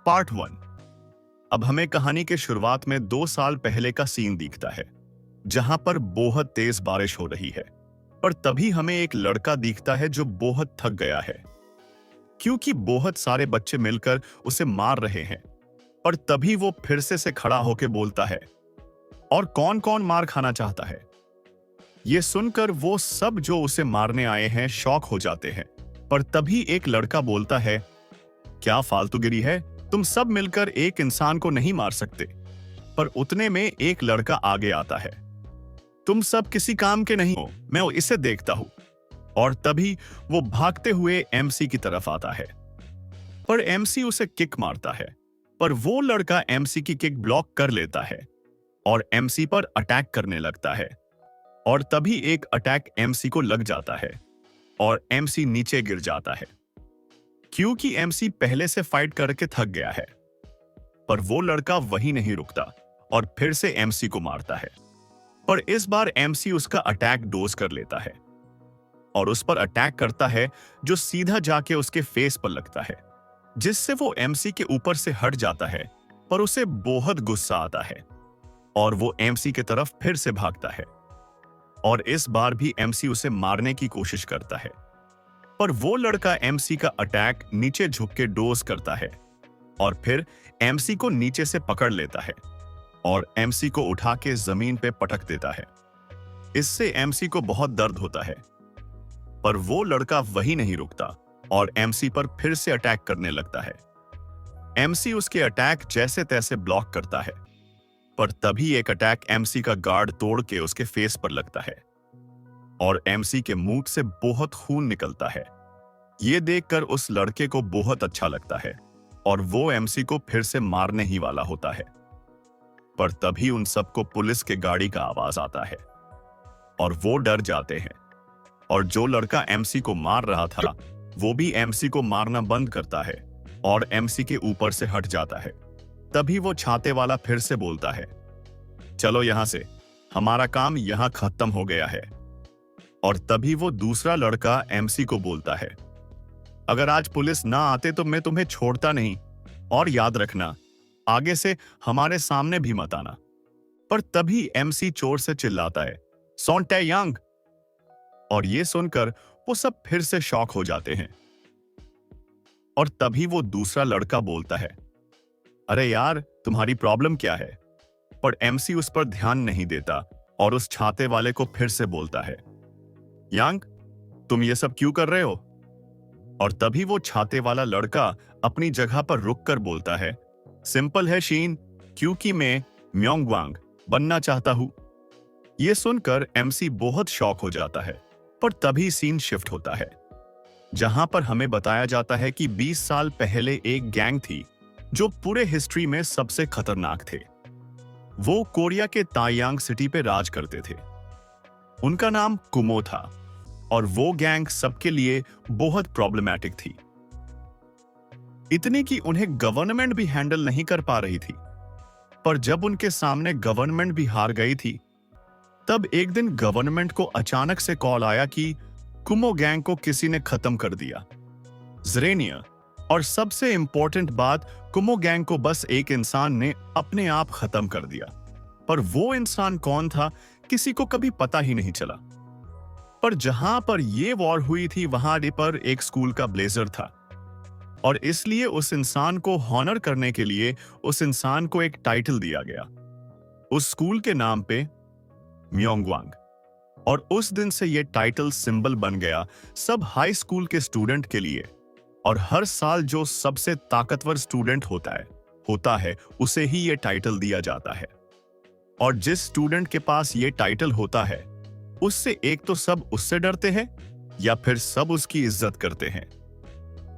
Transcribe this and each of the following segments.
Part 1। अब हमें कहानी के शुरुआत में 2 साल पहले का सीन दिखता है, जहां पर बहुत तेज बारिश हो रही है। पर तभी हमें एक लड़का दिखता है जो बहुत थक गया है, क्योंकि बहुत सारे बच्चे मिलकर उसे मार रहे हैं। पर तभी वो फिर से खड़ा होकर बोलता है, और कौन कौन मार खाना चाहता है। ये सुनकर वो सब जो उसे मारने आए हैं शॉक हो जाते हैं। पर तभी एक लड़का बोलता है, क्या फालतूगिरी है, तुम सब मिलकर एक इंसान को नहीं मार सकते। पर उतने में एक लड़का आगे आता है, तुम सब किसी काम के नहीं हो, मैं इसे देखता हूं। और तभी वो भागते हुए एमसी की तरफ आता है, पर एमसी उसे किक मारता है। पर वो लड़का एमसी की किक ब्लॉक कर लेता है और एमसी पर अटैक करने लगता है। और तभी एक अटैक एमसी को लग जाता है और एमसी नीचे गिर जाता है, क्योंकि एमसी पहले से फाइट करके थक गया है। पर वो लड़का वहीं नहीं रुकता और फिर से एमसी को मारता है। पर इस बार एमसी उसका अटैक डोज कर लेता है और उस पर अटैक करता है, जो सीधा जाके उसके फेस पर लगता है, जिससे वो एमसी के ऊपर से हट जाता है। पर उसे बहुत गुस्सा आता है और वो एमसी की तरफ फिर से भागता है और इस बार भी एमसी उसे मारने की कोशिश करता है। पर वो लड़का एमसी का अटैक नीचे झुक के डोज करता है और फिर एमसी को नीचे से पकड़ लेता है और एमसी को उठा के जमीन पे पटक देता है। इससे एमसी को बहुत दर्द होता है। पर वो लड़का वहीं नहीं रुकता और एमसी पर फिर से अटैक करने लगता है। एमसी उसके अटैक जैसे तैसे ब्लॉक करता है। पर तभी एक अटैक एमसी का गार्ड तोड़ के उसके फेस पर लगता है और एमसी के मुंह से बहुत खून निकलता है। ये देखकर उस लड़के को बहुत अच्छा लगता है और वो एमसी को फिर से मारने ही वाला होता है। पर तभी उन सबको पुलिस के गाड़ी का आवाज आता है और वो डर जाते हैं। और जो लड़का एमसी को मार रहा था वो भी एमसी को मारना बंद करता है और एमसी के ऊपर से हट जाता है। तभी वो छाते वाला फिर से बोलता है, चलो यहां से, हमारा काम यहां खत्म हो गया है। और तभी वो दूसरा लड़का एमसी को बोलता है, अगर आज पुलिस ना आते तो मैं तुम्हें छोड़ता नहीं, और याद रखना आगे से हमारे सामने भी मत आना। पर तभी एमसी चोर से चिल्लाता है, सोंटे यांग। और ये सुनकर वो सब फिर से शॉक हो जाते हैं। और तभी वो दूसरा लड़का बोलता है, अरे यार तुम्हारी प्रॉब्लम क्या है। पर एमसी उस पर ध्यान नहीं देता और उस छाते वाले को फिर से बोलता है, यांग तुम ये सब क्यों कर रहे हो। और तभी वो छाते वाला लड़का अपनी जगह पर रुककर बोलता है, सिंपल है शीन, क्योंकि मैं म्योंगवांग बनना चाहता हूं। यह सुनकर एमसी बहुत शॉक हो जाता है। पर तभी सीन शिफ्ट होता है, जहां पर हमें बताया जाता है कि 20 साल पहले एक गैंग थी जो पूरे हिस्ट्री में सबसे खतरनाक थे। वो कोरिया के तायांग सिटी पे राज करते थे। उनका नाम कुमो था और वो गैंग सबके लिए बहुत प्रॉब्लमैटिक थी, इतनी कि उन्हें गवर्नमेंट भी हैंडल नहीं कर पा रही थी। पर जब उनके सामने गवर्नमेंट भी हार गई थी, तब एक दिन गवर्नमेंट को अचानक से कॉल आया कि कुमो गैंग को किसी ने खत्म कर दिया, ज़रेनिया। और सबसे इंपॉर्टेंट बात, कुमो गैंग को बस एक इंसान ने अपने आप खत्म कर दिया। पर वो इंसान कौन था किसी को कभी पता ही नहीं चला। पर जहां पर ये वॉर हुई थी वहां पर एक स्कूल का ब्लेजर था और इसलिए उस इंसान को हॉनर करने के लिए उस इंसान को एक टाइटल दिया गया, उस स्कूल के नाम पे म्योंगवांग। और उस दिन से ये टाइटल सिंबल बन गया सब हाई स्कूल के स्टूडेंट के लिए। और हर साल जो सबसे ताकतवर स्टूडेंट होता है उसे ही ये टाइटल दिया जाता है। और जिस स्टूडेंट के पास ये टाइटल होता है उससे एक तो सब उससे डरते हैं या फिर सब उसकी इज्जत करते हैं।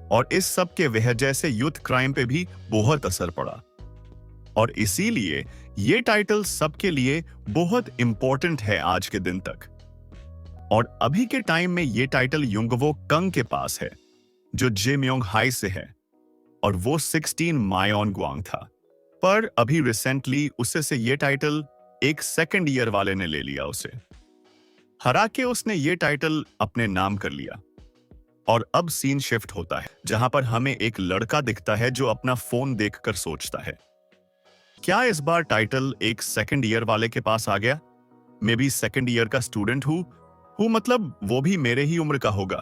और इस सब के वजह से यूथ क्राइम पे भी बहुत असर पड़ा और इसीलिए ये टाइटल सबके लिए बहुत इंपॉर्टेंट है आज के दिन तक। और अभी के टाइम में ये टाइटल युंगवो कंग के पास है, जो जेम्योंग हाई से है, और वो 16 मायोन ग्वांग था। पर अभी रिसेंटली उससे से ये टाइटल एक सेकंड ईयर वाले ने ले लिया, उसे हरा के उसने ये टाइटल अपने नाम कर लिया। और अब सीन शिफ्ट होता है जहां पर हमें एक लड़का दिखता है जो अपना फोन देखकर सोचता है, क्या इस बार टाइटल एक सेकंड ईयर वाले के पास आ गया? मैं भी सेकंड ईयर का स्टूडेंट हूँ मतलब वो भी मेरे ही उम्र का होगा।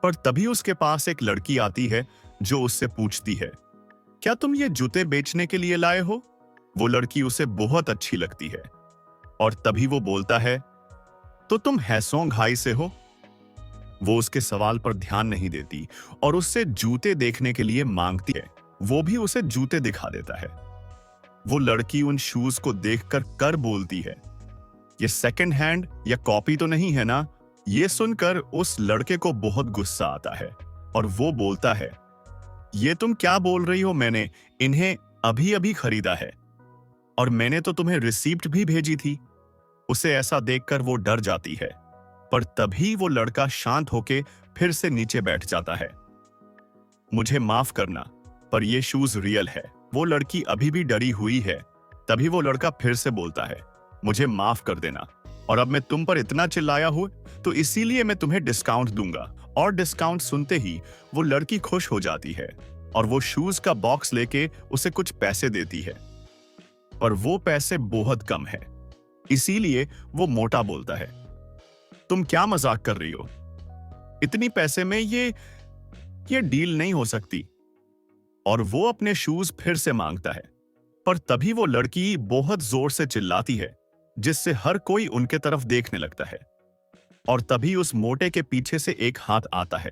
पर तभी उसके पास एक लड़की आती है जो उससे पूछती है, क्या तुम ये जूते बेचने के लिए लाए हो? वो लड़की उसे बहुत अच्छी लगती है और तभी वो बोलता है, तो तुम हैसोंग हाई से हो? वो उसके सवाल पर ध्यान नहीं देती और उससे जूते देखने के लिए मांगती है। वो भी उसे जूते दिखा देता है। वो लड़की उन शूज को देखकर कर बोलती है, ये सेकंड हैंड या कॉपी तो नहीं है ना? ये सुनकर उस लड़के को बहुत गुस्सा आता है और वो बोलता है, ये तुम क्या बोल रही हो? मैंने इन्हें अभी अभी खरीदा है और मैंने तो तुम्हें रिसीप्ट भी भेजी थी। उसे ऐसा देखकर वो डर जाती है, पर तभी वो लड़का शांत होके फिर से नीचे बैठ जाता है। मुझे माफ करना, पर ये शूज रियल है। वो लड़की अभी भी डरी हुई है। तभी वो लड़का फिर से बोलता है, मुझे माफ कर देना, और अब मैं तुम पर इतना चिल्लाया हूं तो इसीलिए मैं तुम्हें डिस्काउंट दूंगा। और डिस्काउंट सुनते ही वो लड़की खुश हो जाती है और वो शूज का बॉक्स लेके उसे कुछ पैसे देती है, पर वो पैसे बहुत कम है। इसीलिए वो मोटा बोलता है, तुम क्या मजाक कर रही हो? इतनी पैसे में ये डील नहीं हो सकती। और वो अपने शूज फिर से मांगता है, पर तभी वो लड़की बहुत जोर से चिल्लाती है जिससे हर कोई उनके तरफ देखने लगता है। और तभी उस मोटे के पीछे से एक हाथ आता है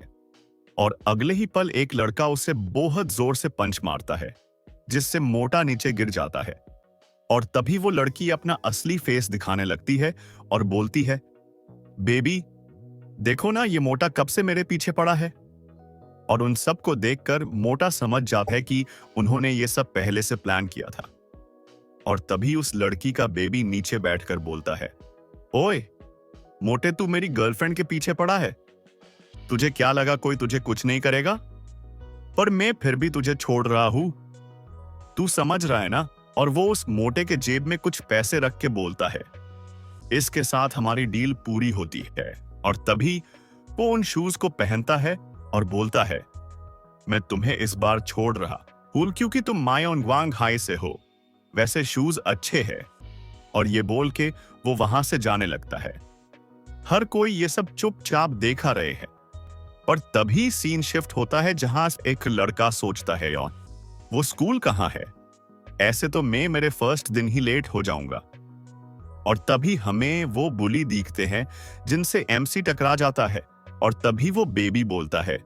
और अगले ही पल एक लड़का उसे बहुत जोर से पंच मारता है जिससे मोटा नीचे गिर जाता है। और तभी वो लड़की अपना असली फेस दिखाने लगती है और बोलती है, बेबी देखो ना, ये मोटा कब से मेरे पीछे पड़ा है। और उन सब को देखकर मोटा समझ जाता है कि उन्होंने ये सब पहले से प्लान किया था। और तभी उस लड़की का बेबी नीचे बैठकर बोलता है, ओए मोटे, तू मेरी गर्लफ्रेंड के पीछे पड़ा है? तुझे क्या लगा कोई तुझे कुछ नहीं करेगा? पर मैं फिर भी तुझे छोड़ रहा हूं, तू समझ रहा है ना? और वो उस मोटे के जेब में कुछ पैसे रख के बोलता है, इसके साथ हमारी डील पूरी होती है। और तभी वो उन शूज को पहनता है और बोलता है, मैं तुम्हें इस बार छोड़ रहा हूं क्योंकि तुम मायोंगवांग हाई से हो, वैसे शूज अच्छे हैं। और ये बोल के वो वहां से जाने लगता है। हर कोई ये सब चुपचाप देखा रहे हैं, पर तभी सीन शिफ्ट होता है जहां एक लड़का सोचता है, यार वो स्कूल कहां है? ऐसे तो मैं मेरे फर्स्ट दिन ही लेट हो जाऊंगा। और तभी हमें वो बुली दिखते हैं जिनसे एमसी टकरा जाता है। और तभी वो बेबी बोलता है,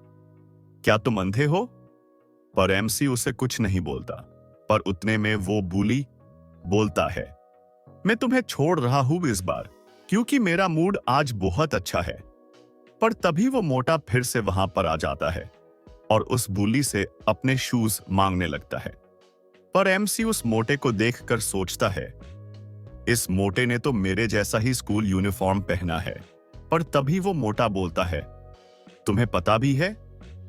क्या तुम अंधे हो? पर एमसी उसे कुछ नहीं बोलता। पर उतने में वो बुली बोलता है, मैं तुम्हें छोड़ रहा हूं इस बार क्योंकि मेरा मूड आज बहुत अच्छा है। पर तभी वो मोटा फिर से वहां पर आ जाता है और उस बुली से अपने शूज मांगने लगता है। पर एमसी उस मोटे को देखकर सोचता है, इस मोटे ने तो मेरे जैसा ही स्कूल यूनिफॉर्म पहना है। पर तभी वो मोटा बोलता है, तुम्हें पता भी है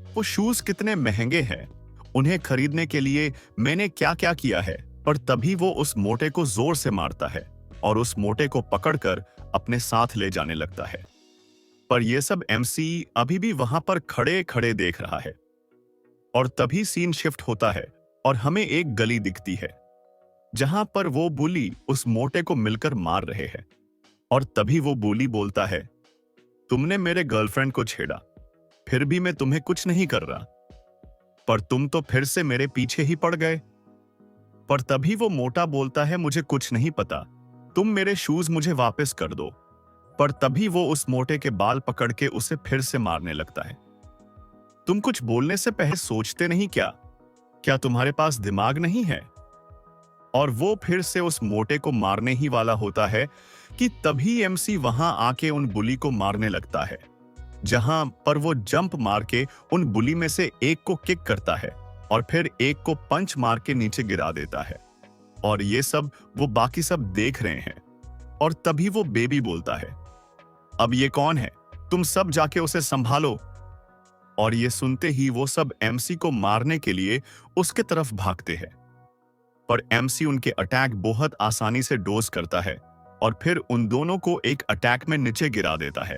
वो शूज कितने महंगे हैं? उन्हें खरीदने के लिए मैंने क्या क्या किया है। पर तभी वो उस मोटे को जोर से मारता है और उस मोटे को पकड़कर अपने साथ ले जाने लगता है। पर यह सब एमसी अभी भी वहां पर खड़े खड़े देख रहा है। और तभी सीन शिफ्ट होता है और हमें एक गली दिखती है जहां पर वो बुली उस मोटे को मिलकर मार रहे हैं। और तभी वो बुली बोलता है, तुमने मेरे गर्लफ्रेंड को छेड़ा, फिर भी मैं तुम्हें कुछ नहीं कर रहा, पर तुम तो फिर से मेरे पीछे ही पड़ गए। पर तभी वो मोटा बोलता है, मुझे कुछ नहीं पता, तुम मेरे शूज मुझे वापस कर दो। पर तभी वो उस मोटे के बाल पकड़ के उसे फिर से मारने लगता है। तुम कुछ बोलने से पहले सोचते नहीं क्या? क्या तुम्हारे पास दिमाग नहीं है? और वो फिर से उस मोटे को मारने ही वाला होता है कि तभी एमसी वहां आके उन बुली को मारने लगता है, जहां पर वो जंप मार के उन बुली में से एक को किक करता है और फिर एक को पंच मार के नीचे गिरा देता है। और ये सब वो बाकी सब देख रहे हैं। और तभी वो बेबी बोलता है, अब ये कौन है? तुम सब जाके उसे संभालो। और ये सुनते ही वो सब एमसी को मारने के लिए उसके तरफ भागते हैं। पर एमसी उनके अटैक बहुत आसानी से डोज करता है और फिर उन दोनों को एक अटैक में नीचे गिरा देता है।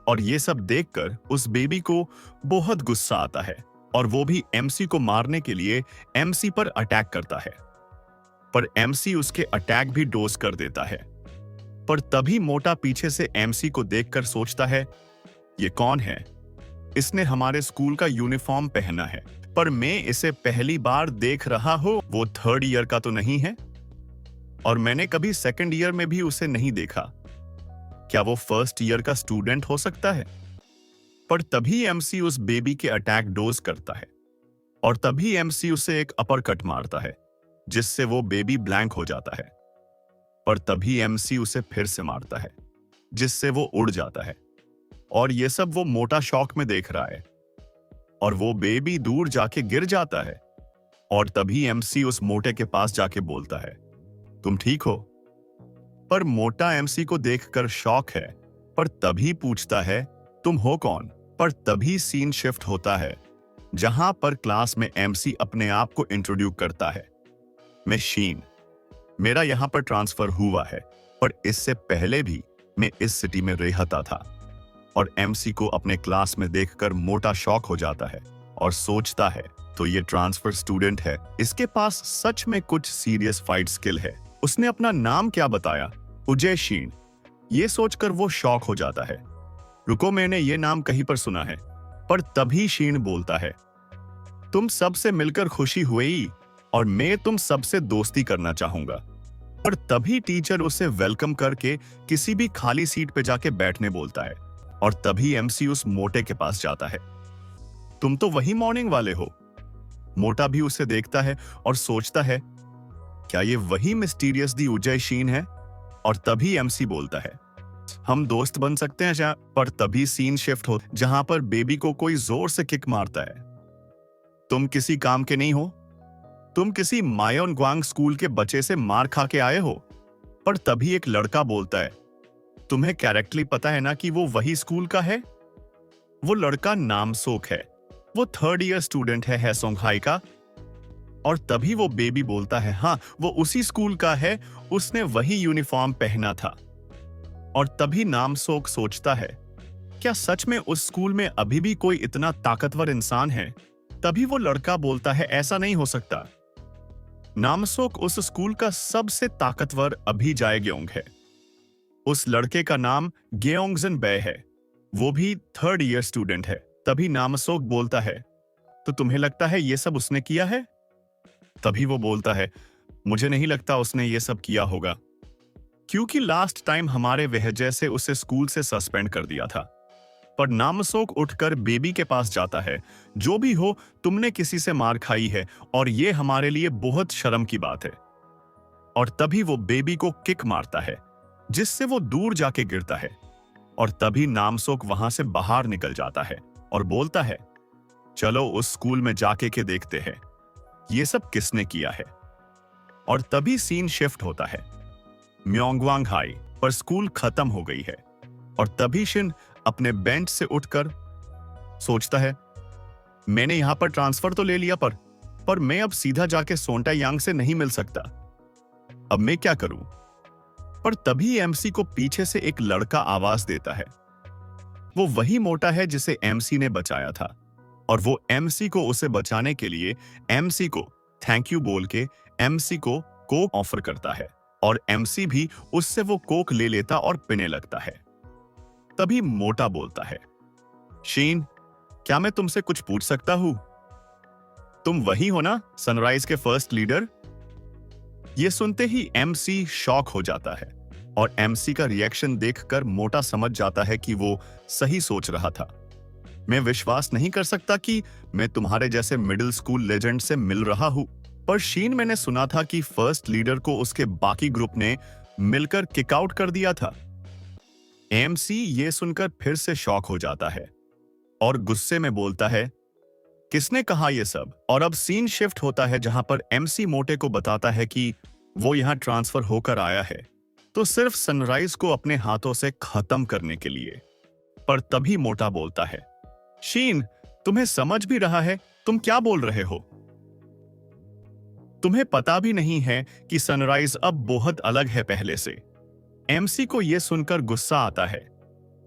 और ये सब देखकर उस बेबी को बहुत गुस्सा आता है और वो भी एमसी को मारने के लिए एमसी पर अटैक करता है। पर एमसी उसके अटैक भी डोज कर देता है। पर तभी मोटा पीछे से एमसी को देखकर सोचता है, ये कौन है? इसने हमारे स्कूल का यूनिफॉर्म पहना है, पर मैं इसे पहली बार देख रहा हूं। वो 3rd ईयर का तो नहीं है और मैंने कभी 2nd ईयर में भी उसे नहीं देखा। क्या वो 1st ईयर का स्टूडेंट हो सकता है? पर तभी एमसी उस बेबी के अटैक डोज करता है और तभी एमसी उसे एक अपर कट मारता है जिससे वो बेबी ब्लैंक हो जाता है। पर तभी एमसी उसे फिर से मारता है जिससे वो उड़ जाता है और ये सब वो मोटा शॉक में देख रहा है और वो बेबी दूर जाके गिर जाता है। और तभी एमसी उस मोटे के पास जाके बोलता है, तुम ठीक हो? पर मोटा एमसी को देखकर शॉक है, पर तभी पूछता है, तुम हो कौन? पर तभी सीन शिफ्ट होता है जहां पर क्लास में एमसी अपने आप को इंट्रोड्यूस करता है, मैं शीन, मेरा यहां पर ट्रांसफर हुआ है, पर इससे पहले भी मैं इस सिटी में रहता था। और एमसी को अपने क्लास में देखकर मोटा शॉक हो जाता है और सोचता है, तो ये ट्रांसफर स्टूडेंट है, इसके पास सच में कुछ सीरियस फाइट स्किल है। उसने अपना नाम क्या बताया? उजय शीन। ये सोचकर वो शॉक हो जाता है, रुको, मैंने ये नाम कहीं पर सुना है। पर तभी शीन बोलता है, तुम सबसे मिलकर खुशी हुई और मैं तुम सबसे दोस्ती करना चाहूंगा। और तभी टीचर उसे वेलकम करके किसी भी खाली सीट पे जाके बैठने बोलता है और तभी एमसी उस मोटे के पास जाता है, तुम तो वही मॉर्निंग वाले हो। मोटा भी उसे देखता है और सोचता है, क्या ये वही मिस्टीरियस दी उजय शीन है? और तभी एमसी बोलता है, हम दोस्त बन सकते हैं क्या? पर तभी सीन शिफ्ट हो जहां पर बेबी को कोई जोर से किक मारता है, तुम किसी काम के नहीं हो, तुम किसी मायोन ग्वांग स्कूल के बच्चे से मार खा के आए हो। पर तभी एक लड़का बोलता है, तुम्हें करेक्टली पता है ना कि वो वही स्कूल का है? वो लड़का नामसोक है, वो 3rd ईयर स्टूडेंट है हैसोंगहाई का। और तभी वो बेबी बोलता है, हाँ वो उसी स्कूल का है, उसने वही यूनिफॉर्म पहना था। और तभी नामसोक सोचता है, क्या सच में उस स्कूल में अभी भी कोई इतना ताकतवर इंसान है? तभी वो लड़का बोलता है, ऐसा नहीं हो सकता, नामसोक उस स्कूल का सबसे ताकतवर अभी जाएग्योंग है। उस लड़के का नाम गेओंगजन बै है, वो भी 3rd ईयर स्टूडेंट है। तभी नामसोक बोलता है, तो तुम्हें लगता है ये सब उसने किया है? तभी वो बोलता है, मुझे नहीं लगता उसने ये सब किया होगा, क्योंकि लास्ट टाइम हमारे वजह से उसे स्कूल से सस्पेंड कर दिया था। पर नामसोक उठकर बेबी के पास जाता है, जो भी हो तुमने किसी से मार खाई है और ये हमारे लिए बहुत शर्म की बात है। और तभी वो बेबी को किक मारता है जिससे वो दूर जाके गिरता है। और तभी नामसोक वहां से बाहर निकल जाता है और बोलता है, चलो उस स्कूल में जाके के देखते हैं ये सब किसने किया है। और तभी सीन शिफ्ट होता है म्योंगवांग हाई पर स्कूल खत्म हो गई है। और तभी शिन अपने बेंच से उठकर सोचता है, मैंने यहां पर ट्रांसफर तो ले लिया, पर मैं अब सीधा जाके सोंटा यांग से नहीं मिल सकता, अब मैं क्या करूं? पर तभी एमसी को पीछे से एक लड़का आवाज देता है, वो वही मोटा है जिसे एमसी ने बचाया था। और वो एमसी को उसे बचाने के लिए एमसी को थैंक यू बोल के एमसी को कोक ऑफर करता है और एमसी भी उससे वो कोक ले लेता और पीने लगता है। तभी मोटा बोलता है, शीन, क्या मैं तुमसे कुछ पूछ सकता हूं? तुम वही हो ना सनराइज के फर्स्ट लीडर? ये सुनते ही एमसी शॉक हो जाता है और एमसी का रिएक्शन देखकर मोटा समझ जाता है कि वो सही सोच रहा था। मैं विश्वास नहीं कर सकता कि मैं तुम्हारे जैसे मिडिल स्कूल लेजेंड से मिल रहा हूं। पर शीन, मैंने सुना था कि फर्स्ट लीडर को उसके बाकी ग्रुप ने मिलकर किक आउट कर दिया था। एमसी ये सुनकर फिर से शॉक हो जाता है और गुस्से में बोलता है, किसने कहा ये सब? और अब सीन शिफ्ट होता है जहां पर एमसी मोटे को बताता है कि वो यहां ट्रांसफर होकर आया है तो सिर्फ सनराइज को अपने हाथों से खत्म करने के लिए। पर तभी मोटा बोलता है, शीन, तुम्हें समझ भी रहा है तुम क्या बोल रहे हो? तुम्हें पता भी नहीं है कि सनराइज अब बहुत अलग है पहले से। एमसी को यह सुनकर गुस्सा आता है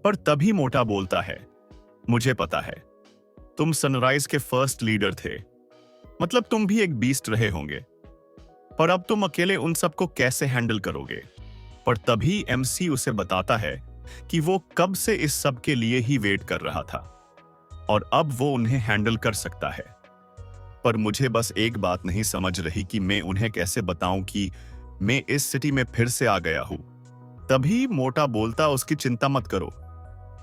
पर तभी मोटा बोलता है, मुझे पता है, तुम सनराइज के फर्स्ट लीडर थे, मतलब तुम भी एक बीस्ट रहे होंगे, पर अब तुम अकेले उन सबको कैसे हैंडल करोगे। पर तभी एमसी उसे बताता है कि वो कब से इस सब के लिए ही वेट कर रहा था और अब वो उन्हें हैंडल कर सकता है। पर मुझे बस एक बात नहीं समझ रही कि मैं उन्हें कैसे बताऊं कि मैं इस सिटी में फिर से आ गया हूं। तभी मोटा बोलता, उसकी चिंता मत करो,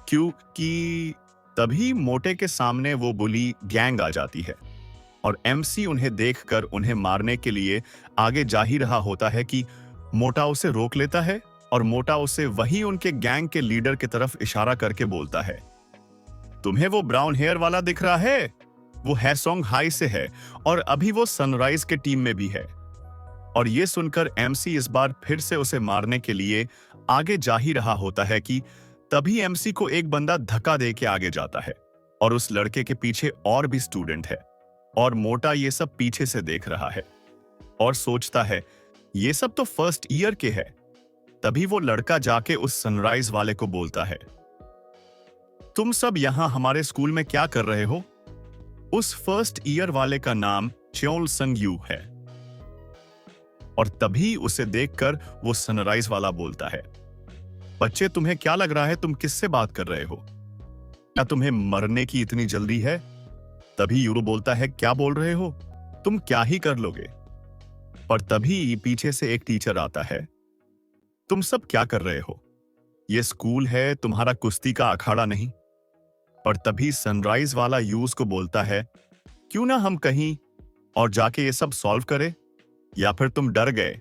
क्योंकि तभी मोटे के सामने वो बुली गैंग आ जाती है और एमसी उन्हें देखकर उन्हें मारने के लिए आगे जा ही रहा होता है कि मोटा उसे रोक लेता है और मोटा उसे वही उनके गैंग के लीडर की तरफ इशारा करके बोलता है, तुम्हें वो ब्राउन हेयर वाला दिख रहा है, वो हैसोंग हाई से है और अभी वो सनराइज के टीम में भी है। और ये सुनकर एमसी इस बार फिर से उसे मारने के लिए आगे जा ही रहा होता है कि तभी एमसी को एक बंदा धक्का दे के आगे जाता है और उस लड़के के पीछे और भी स्टूडेंट है और मोटा ये सब पीछे से देख रहा है और सोचता है ये सब तो फर्स्ट ईयर के है। तभी वो लड़का जाके उस सनराइज वाले को बोलता है, तुम सब यहां हमारे स्कूल में क्या कर रहे हो। उस फर्स्ट ईयर वाले का नाम च्योल संग यू है। और तभी उसे देखकर वो सनराइज वाला बोलता है, बच्चे तुम्हें क्या लग रहा है, तुम किससे बात कर रहे हो, क्या तुम्हें मरने की इतनी जल्दी है। तभी यूरो बोलता है, क्या बोल रहे हो, तुम क्या ही कर लोगे। पर तभी पीछे से एक टीचर आता है, तुम सब क्या कर रहे हो, ये स्कूल है, तुम्हारा कुश्ती का अखाड़ा नहीं। पर तभी सनराइज वाला यूज को बोलता है, क्यों ना हम कहीं और जाके ये सब सॉल्व करें, या फिर तुम डर गए।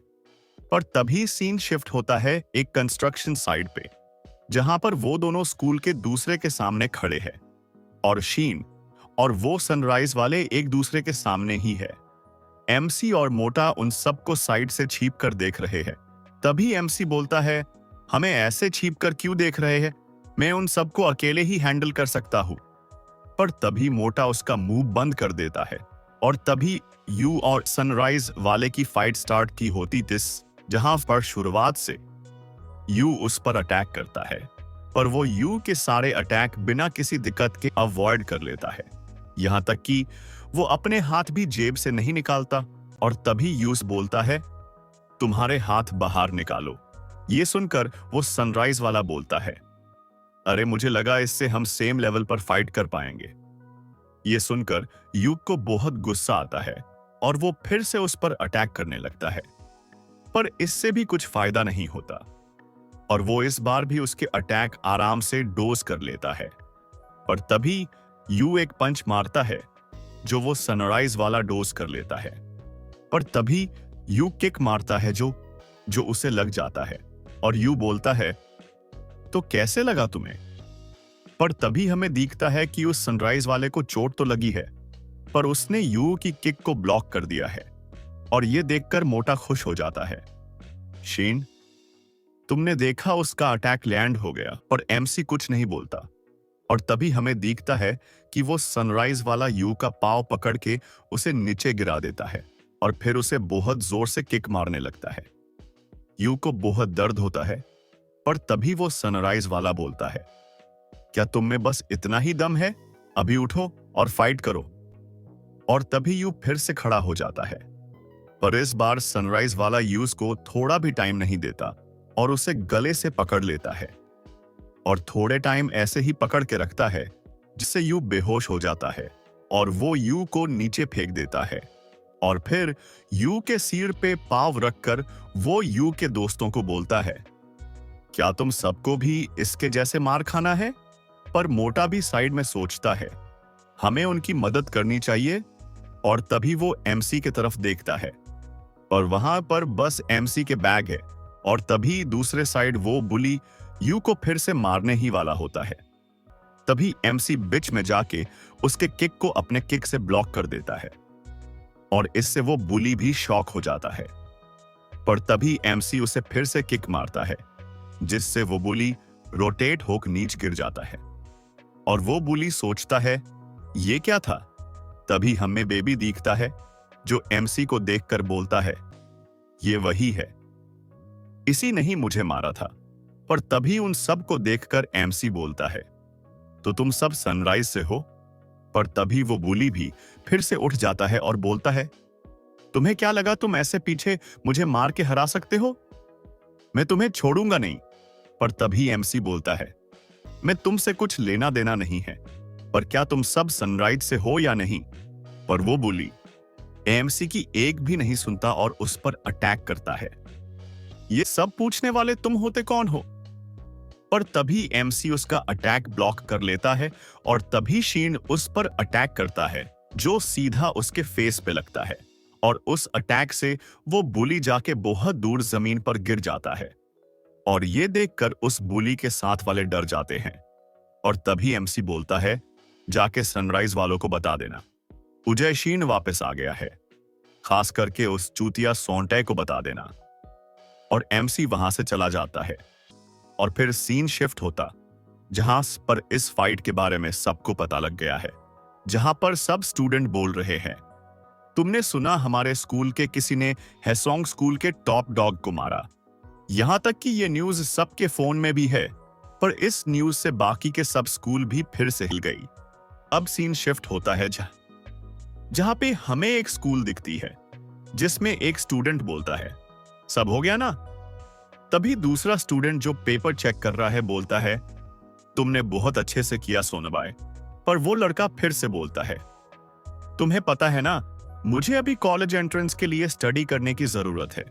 पर तभी सीन शिफ्ट होता है एक कंस्ट्रक्शन साइट पे, जहां पर वो दोनों स्कूल के दूसरे के सामने खड़े हैं और शीन और वो सनराइज वाले एक दूसरे के सामने ही है। एमसी और मोटा उन सबको साइड से छीप कर देख रहे हैं। तभी एमसी बोलता है, हमें ऐसे छीप कर क्यों देख रहे हैं, मैं उन सबको अकेले ही हैंडल कर सकता हूं। पर तभी मोटा उसका मुंह बंद कर देता है और तभी यू और सनराइज वाले की फाइट स्टार्ट की होती थी, जहां पर शुरुआत से यू उस पर अटैक करता है, पर वो यू के सारे अटैक बिना किसी दिक्कत के अवॉइड कर लेता है, यहां तक कि वो अपने हाथ भी जेब से नहीं निकालता। और तभी यूस बोलता है, तुम्हारे हाथ बाहर निकालो। ये सुनकर वो सनराइज वाला बोलता है, अरे मुझे लगा इससे हम सेम लेवल पर फाइट कर पाएंगे। ये सुनकर यूक को बहुत गुस्सा आता है और वो फिर से उस पर अटैक करने लगता है, पर इससे भी कुछ फायदा नहीं होता और वो इस बार भी उसके अटैक आराम से डोज कर लेता है। पर तभी यू एक पंच मारता है जो वो सनराइज वाला डोज कर लेता है, पर तभी यू किक मारता है जो उसे लग जाता है और यू बोलता है, तो कैसे लगा तुम्हें। पर तभी हमें दिखता है कि उस सनराइज वाले को चोट तो लगी है, पर उसने यू की किक को ब्लॉक कर दिया है और यह देखकर मोटा खुश हो जाता है। शीन, तुमने देखा उसका अटैक लैंड हो गया, पर एमसी कुछ नहीं बोलता। और तभी हमें दिखता है कि वो सनराइज वाला यू का पांव पकड़ के उसे नीचे गिरा देता है और फिर उसे बहुत जोर से किक मारने लगता है। यू को बहुत दर्द होता है, पर तभी वो सनराइज वाला बोलता है, क्या तुम में बस इतना ही दम है, अभी उठो और फाइट करो। और तभी यू फिर से खड़ा हो जाता है, पर इस बार सनराइज वाला यूज को थोड़ा भी टाइम नहीं देता और उसे गले से पकड़ लेता है और थोड़े टाइम ऐसे ही पकड़ के रखता है जिससे यू बेहोश हो जाता है और वो यू को नीचे फेंक देता है। और फिर यू के सिर पे पांव रखकर वो यू के दोस्तों को बोलता है, क्या तुम सबको भी इसके जैसे मार खाना है। पर मोटा भी साइड में सोचता है, हमें उनकी मदद करनी चाहिए। और तभी वो एमसी की तरफ देखता है, पर वहां पर बस एमसी के बैग है और तभी दूसरे साइड वो बुली यू को फिर से मारने ही वाला होता है। तभी एमसी बीच में जाके उसके किक को अपने किक से ब्लॉक कर देता है और इससे वो बुली भी शॉक हो जाता है। पर तभी एमसी उसे फिर से किक मारता है जिससे वो बुली रोटेट होकर नीचे गिर जाता है और वो बुली सोचता है, ये क्या था। तभी हमें बेबी दिखता है जो एमसी को देखकर बोलता है, ये वही है, इसी ने ही मुझे मारा था। पर तभी उन सब को देखकर एमसी बोलता है, तो तुम सब सनराइज से हो? पर तभी वो बुली भी फिर से उठ जाता है और बोलता है, तुम्हें क्या लगा तुम ऐसे पीछे मुझे मार के हरा सकते हो? मैं तुम्हें छोड़ूंगा नहीं। पर तभी एमसी बोलता है, मैं तुमसे कुछ लेना देना नहीं है, पर क्या तुम सब सनराइज से हो या नहीं? पर वो बुली एमसी की एक भी नहीं सुनता और उस पर अटैक करता है। ये सब पूछने वाले तुम होते कौन हो? पर तभी एमसी उसका अटैक ब्लॉक कर लेता है और तभी शीन उस पर अटैक करता है, जो सीधा उसके फेस पे लगता है और उस अटैक से वो बुली जाके बहुत दूर जमीन पर गिर जाता है। और ये देखकर उस बुली के साथ वाले डर जाते हैं और तभी एमसी बोलता है, जाके सनराइज वालों को बता देना उजय शीन वापस आ गया है, खास करके उस चूतिया सोंटे को बता देना। और एमसी वहां से चला जाता है और फिर सीन शिफ्ट होता जहां पर इस फाइट के बारे में सबको पता लग गया है, जहां पर सब स्टूडेंट बोल रहे हैं, तुमने सुना हमारे स्कूल के किसी ने हैसोंग स्कूल के टॉप डॉग को मारा। यहां तक कि ये न्यूज सबके फोन में भी है। पर इस न्यूज से बाकी के सब स्कूल भी फिर से हिल गई। अब सीन शिफ्ट होता है जहां पे हमें एक स्कूल दिखती है जिसमें एक स्टूडेंट बोलता है, सब हो गया ना? तभी दूसरा स्टूडेंट जो पेपर चेक कर रहा है बोलता है, तुमने बहुत अच्छे से किया सोनाबाई। पर वो लड़का फिर से बोलता है, तुम्हें पता है ना, मुझे अभी कॉलेज एंट्रेंस के लिए स्टडी करने की जरूरत है।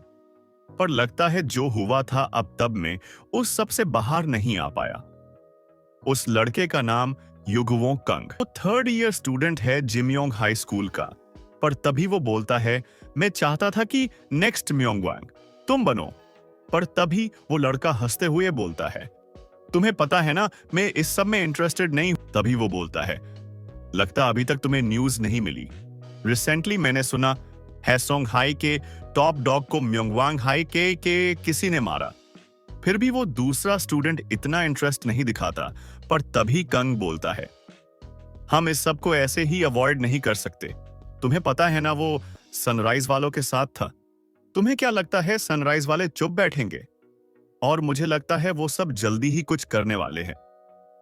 पर लगता है जो हुआ था अब तब में उस सब से बाहर नहीं आ पाया। उस लड़के का नाम युगवोंग कंग, वो 3rd ईयर स्टूडेंट है जिमयोंग हाई स्कूल का। पर तभी वो बोलता है, मैं चाहता था कि नेक्स्ट म्योंगवांग तुम बनो। पर तभी वो लड़का हंसते हुए बोलता है, तुम्हें पता है ना, मैं इस सब में इंटरेस्टेड नहीं हूं। तभी वो बोलता है, लगता अभी तक तुम्हें न्यूज नहीं मिली। रिसेंटली मैंने सुना हैसोंग हाई के टॉप डॉग को म्योंगवांग हाई के किसी ने मारा। फिर भी वो दूसरा स्टूडेंट इतना इंटरेस्ट नहीं दिखाता। पर तभी कंग बोलता है, हम इस सब को ऐसे ही अवॉइड नहीं कर सकते। तुम्हें पता है ना, वो सनराइज वालों के साथ था। तुम्हें क्या लगता है सनराइज वाले चुप बैठेंगे? और मुझे लगता है वो सब जल्दी ही कुछ करने वाले हैं।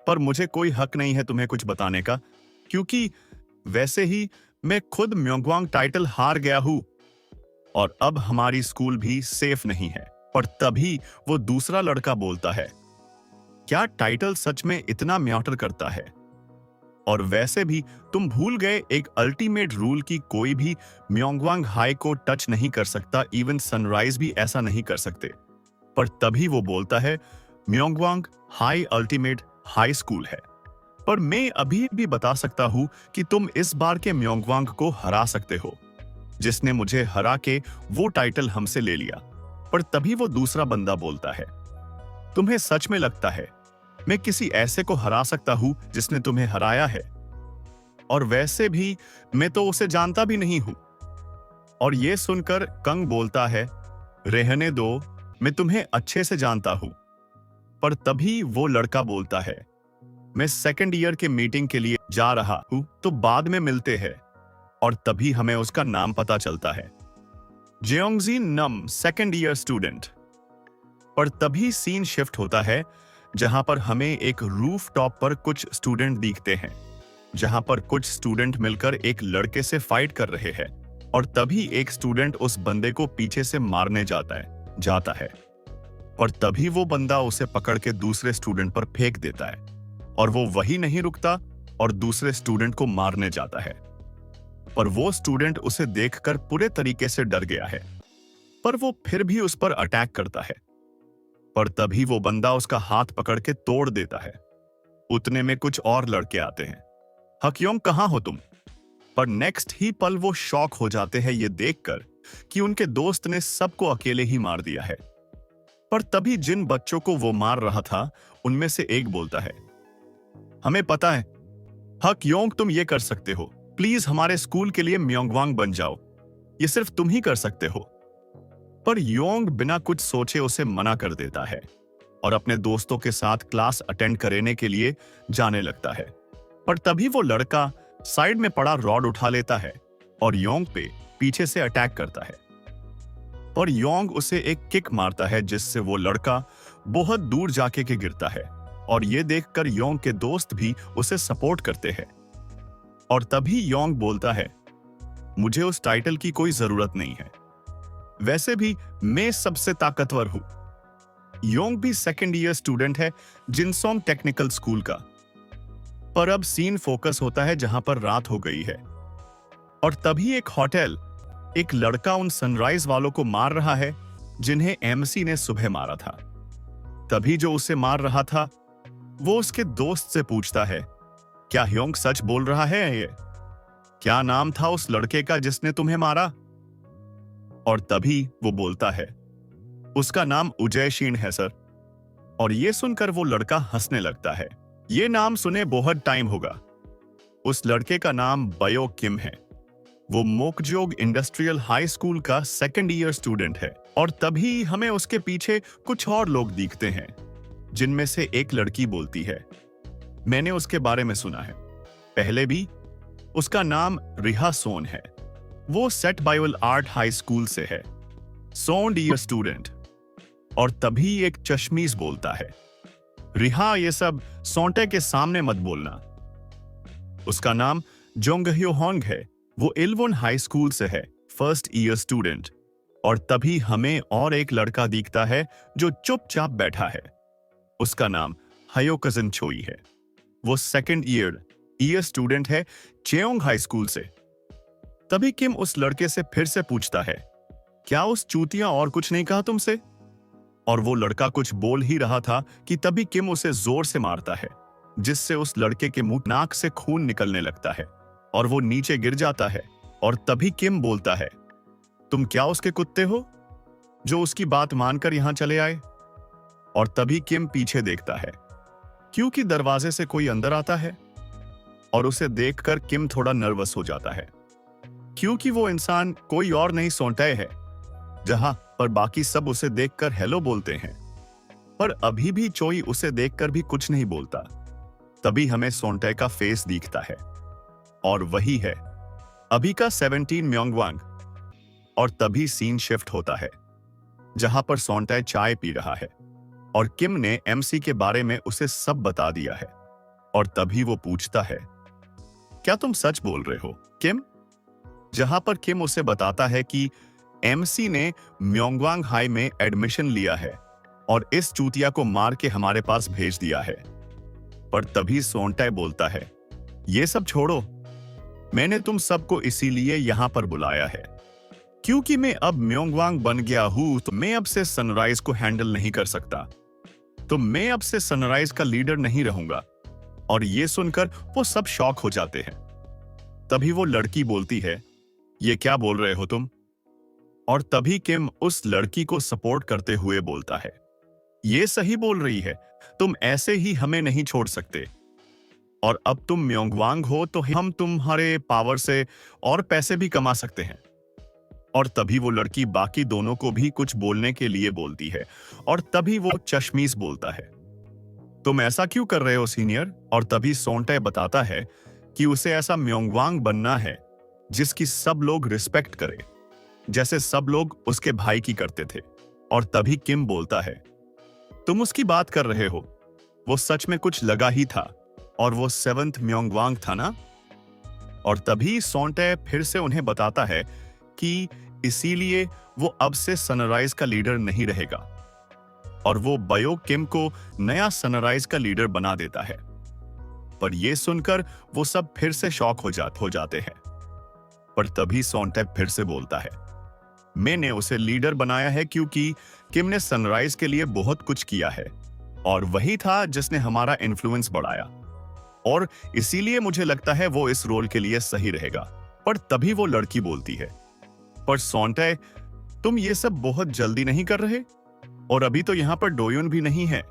पर मुझे कोई हक नहीं है तुम्हें कुछ बताने का, क्योंकि वैसे ही मैं खुद म्योंगवांग टाइटल हार गया हूं और अब हमारी स्कूल भी सेफ नहीं है। पर तभी वो दूसरा लड़का बोलता है, क्या टाइटल सच में इतना मैटर करता है? और वैसे भी तुम भूल गए एक अल्टीमेट रूल की कोई भी म्योंगवांग हाई को टच नहीं कर सकता, इवन सनराइज भी ऐसा नहीं कर सकते। पर तभी वो बोलता है, म्योंगवांग हाई अल्टीमेट हाई स्कूल है, पर मैं अभी भी बता सकता हूं कि तुम इस बार के म्योंगवांग को हरा सकते हो, जिसने मुझे हरा के वो टाइटल हमसे ले लिया। पर तभी वो दूसरा बंदा बोलता है, तुम्हें सच में लगता है मैं किसी ऐसे को हरा सकता हूं जिसने तुम्हें हराया है? और वैसे भी मैं तो उसे जानता भी नहीं हूं। और ये सुनकर कंग बोलता है, रहने दो, मैं तुम्हें अच्छे से जानता हूं। पर तभी वो लड़का बोलता है, मैं 2nd ईयर के मीटिंग के लिए जा रहा हूं, तो बाद में मिलते हैं। और तभी हमें उसका नाम पता चलता है, जेओंगजी नम, 2nd ईयर स्टूडेंट। पर तभी सीन शिफ्ट होता है जहां पर हमें एक रूफ टॉप पर कुछ स्टूडेंट दिखते हैं, जहां पर कुछ स्टूडेंट मिलकर एक लड़के से फाइट कर रहे हैं। और तभी एक स्टूडेंट उस बंदे को पीछे से मारने जाता है। और तभी वो बंदा उसे पकड़ के दूसरे स्टूडेंट पर फेंक देता है और वो वही नहीं रुकता और दूसरे स्टूडेंट को मारने जाता है। पर वो स्टूडेंट उसे देखकर पूरे तरीके से डर गया है, पर वो फिर भी उस पर अटैक करता है। पर तभी वो बंदा उसका हाथ पकड़ के तोड़ देता है। उतने में कुछ और लड़के आते हैं, हकयोंग कहां हो तुम? पर नेक्स्ट ही पल वो शॉक हो जाते हैं ये देखकर कि उनके दोस्त ने सबको अकेले ही मार दिया है। पर तभी जिन बच्चों को वो मार रहा था उनमें से एक बोलता है, हमें पता है हकयोंग, तुम ये कर सकते हो, प्लीज हमारे स्कूल के लिए म्योंगवांग बन जाओ, ये सिर्फ तुम ही कर सकते हो। पर योंग बिना कुछ सोचे उसे मना कर देता है और अपने दोस्तों के साथ क्लास अटेंड करने के लिए जाने लगता है। पर तभी वो लड़का साइड में पड़ा रॉड उठा लेता है और योंग पे पीछे से अटैक करता है। पर योंग उसे एक किक मारता है जिससे वो लड़का बहुत दूर जाके के गिरता है और ये देखकर योंग के दोस्त भी उसे सपोर्ट करते हैं। और तभी योंग बोलता है, मुझे उस टाइटल की कोई जरूरत नहीं है, वैसे भी मैं सबसे ताकतवर हूं। योंग भी सेकेंड ईयर स्टूडेंट है जिनसोंग टेक्निकल स्कूल का। पर अब सीन फोकस होता है जहां पर रात हो गई है और तभी एक होटल, एक लड़का उन सनराइज वालों को मार रहा है जिन्हें एमसी ने सुबह मारा था। तभी जो उसे मार रहा था वो उसके दोस्त से पूछता है, क्या योंग सच बोल रहा है ये? क्या नाम था उस लड़के का जिसने तुम्हें मारा? और तभी वो बोलता है, उसका नाम उजय शीन है सर। और ये सुनकर वो लड़का हंसने लगता है। ये नाम सुने बहुत टाइम होगा। उस लड़के का नाम बयो किम है। वो मोकजोग इंडस्ट्रियल हाई स्कूल का सेकेंड ईयर स्टूडेंट है। और तभी हमें उसके पीछे कुछ और लोग दिखते हैं जिनमें से एक लड़की बोलती है, मैंने उसके बारे में सुना है पहले भी। उसका नाम रिहा सोन है। वो set bowel art high school से है, सेकंड ईयर स्टूडेंट। और तभी एक चश्मीस बोलता है, रिहा ये सब सोंटे के सामने मत बोलना। उसका नाम जोंगह्यो होंग है। वो इलवोन हाई स्कूल से है, फर्स्ट ईयर स्टूडेंट। और तभी हमें और एक लड़का दिखता है जो चुपचाप बैठा है। उसका नाम हयोकजन छोई है। वो सेकंड ईयर स्टूडेंट है चेओंग हाई स्कूल से। तभी किम उस लड़के से फिर से पूछता है, क्या उस चूतिया और कुछ नहीं कहा तुमसे? और वो लड़का कुछ बोल ही रहा था कि तभी किम उसे जोर से मारता है जिससे उस लड़के के मुंह नाक से खून निकलने लगता है और वो नीचे गिर जाता है। और तभी किम बोलता है, तुम क्या उसके कुत्ते हो जो उसकी बात मानकर यहां चले आए? और तभी किम पीछे देखता है क्योंकि दरवाजे से कोई अंदर आता है और उसे देखकर किम थोड़ा नर्वस हो जाता है क्योंकि वो इंसान कोई और नहीं सोंटे है, जहां पर बाकी सब उसे देखकर हेलो बोलते हैं। पर अभी भी चोई उसे देखकर भी कुछ नहीं बोलता। तभी हमें सोंटे का फेस दिखता है और वही है अभी का 17 म्योंगवांग। और तभी सीन शिफ्ट होता है जहां पर सोंटे चाय पी रहा है और किम ने एमसी के बारे में उसे सब बता दिया है। और तभी वो पूछता है, क्या तुम सच बोल रहे हो किम? जहां पर किम उसे बताता है कि एमसी ने म्योंगवांग हाई में एडमिशन लिया है और इस चूतिया को मार के हमारे पास भेज दिया है। पर तभी सोंटे बोलता है, ये सब छोड़ो, मैंने तुम सबको इसीलिए यहां पर बुलाया है क्योंकि मैं अब म्योंगवांग बन गया हूं, तो मैं अब से सनराइज को हैंडल नहीं कर सकता। तो मैं अब से सनराइज का लीडर नहीं रहूंगा। और ये सुनकर वो सब शॉक हो जाते हैं। तभी वो लड़की बोलती है, ये क्या बोल रहे हो तुम? और तभी किम उस लड़की को सपोर्ट करते हुए बोलता है, ये सही बोल रही है, तुम ऐसे ही हमें नहीं छोड़ सकते। और अब तुम म्योंगवांग हो तो हम तुम्हारे पावर से और पैसे भी कमा सकते हैं। और तभी वो लड़की बाकी दोनों को भी कुछ बोलने के लिए बोलती है और तभी वो चश्मीस बोलता है, तुम ऐसा क्यों कर रहे हो सीनियर? और तभी सोंटे बताता है कि उसे ऐसा म्योंगवांग बनना है जिसकी सब लोग रिस्पेक्ट करें, जैसे सब लोग उसके भाई की करते थे। और तभी किम बोलता है, तुम उसकी बात कर रहे हो, वो सच में कुछ लगा ही था और वो 7th म्योंगवांग था ना? और तभी सोंटे फिर से उन्हें बताता है कि इसीलिए वो अब से सनराइज का लीडर नहीं रहेगा और वो बयो किम को नया सनराइज का लीडर बना देता है। पर ये सुनकर वो सब फिर से शॉक हो जाते हैं। पर तभी सोंटे फिर से बोलता है, मैंने उसे लीडर बनाया है क्योंकि किम ने सनराइज के लिए बहुत कुछ किया है और वही था जिसने हमारा इन्फ्लुएंस बढ़ाया और इसीलिए मुझे लगता है वो इस रोल के लिए सही रहेगा। पर तभी वो लड़की बोलती है, पर सोंटे, तुम ये सब बहुत जल्दी नहीं कर रहे और अभी तो यहाँ पर डोयुन भी नहीं है।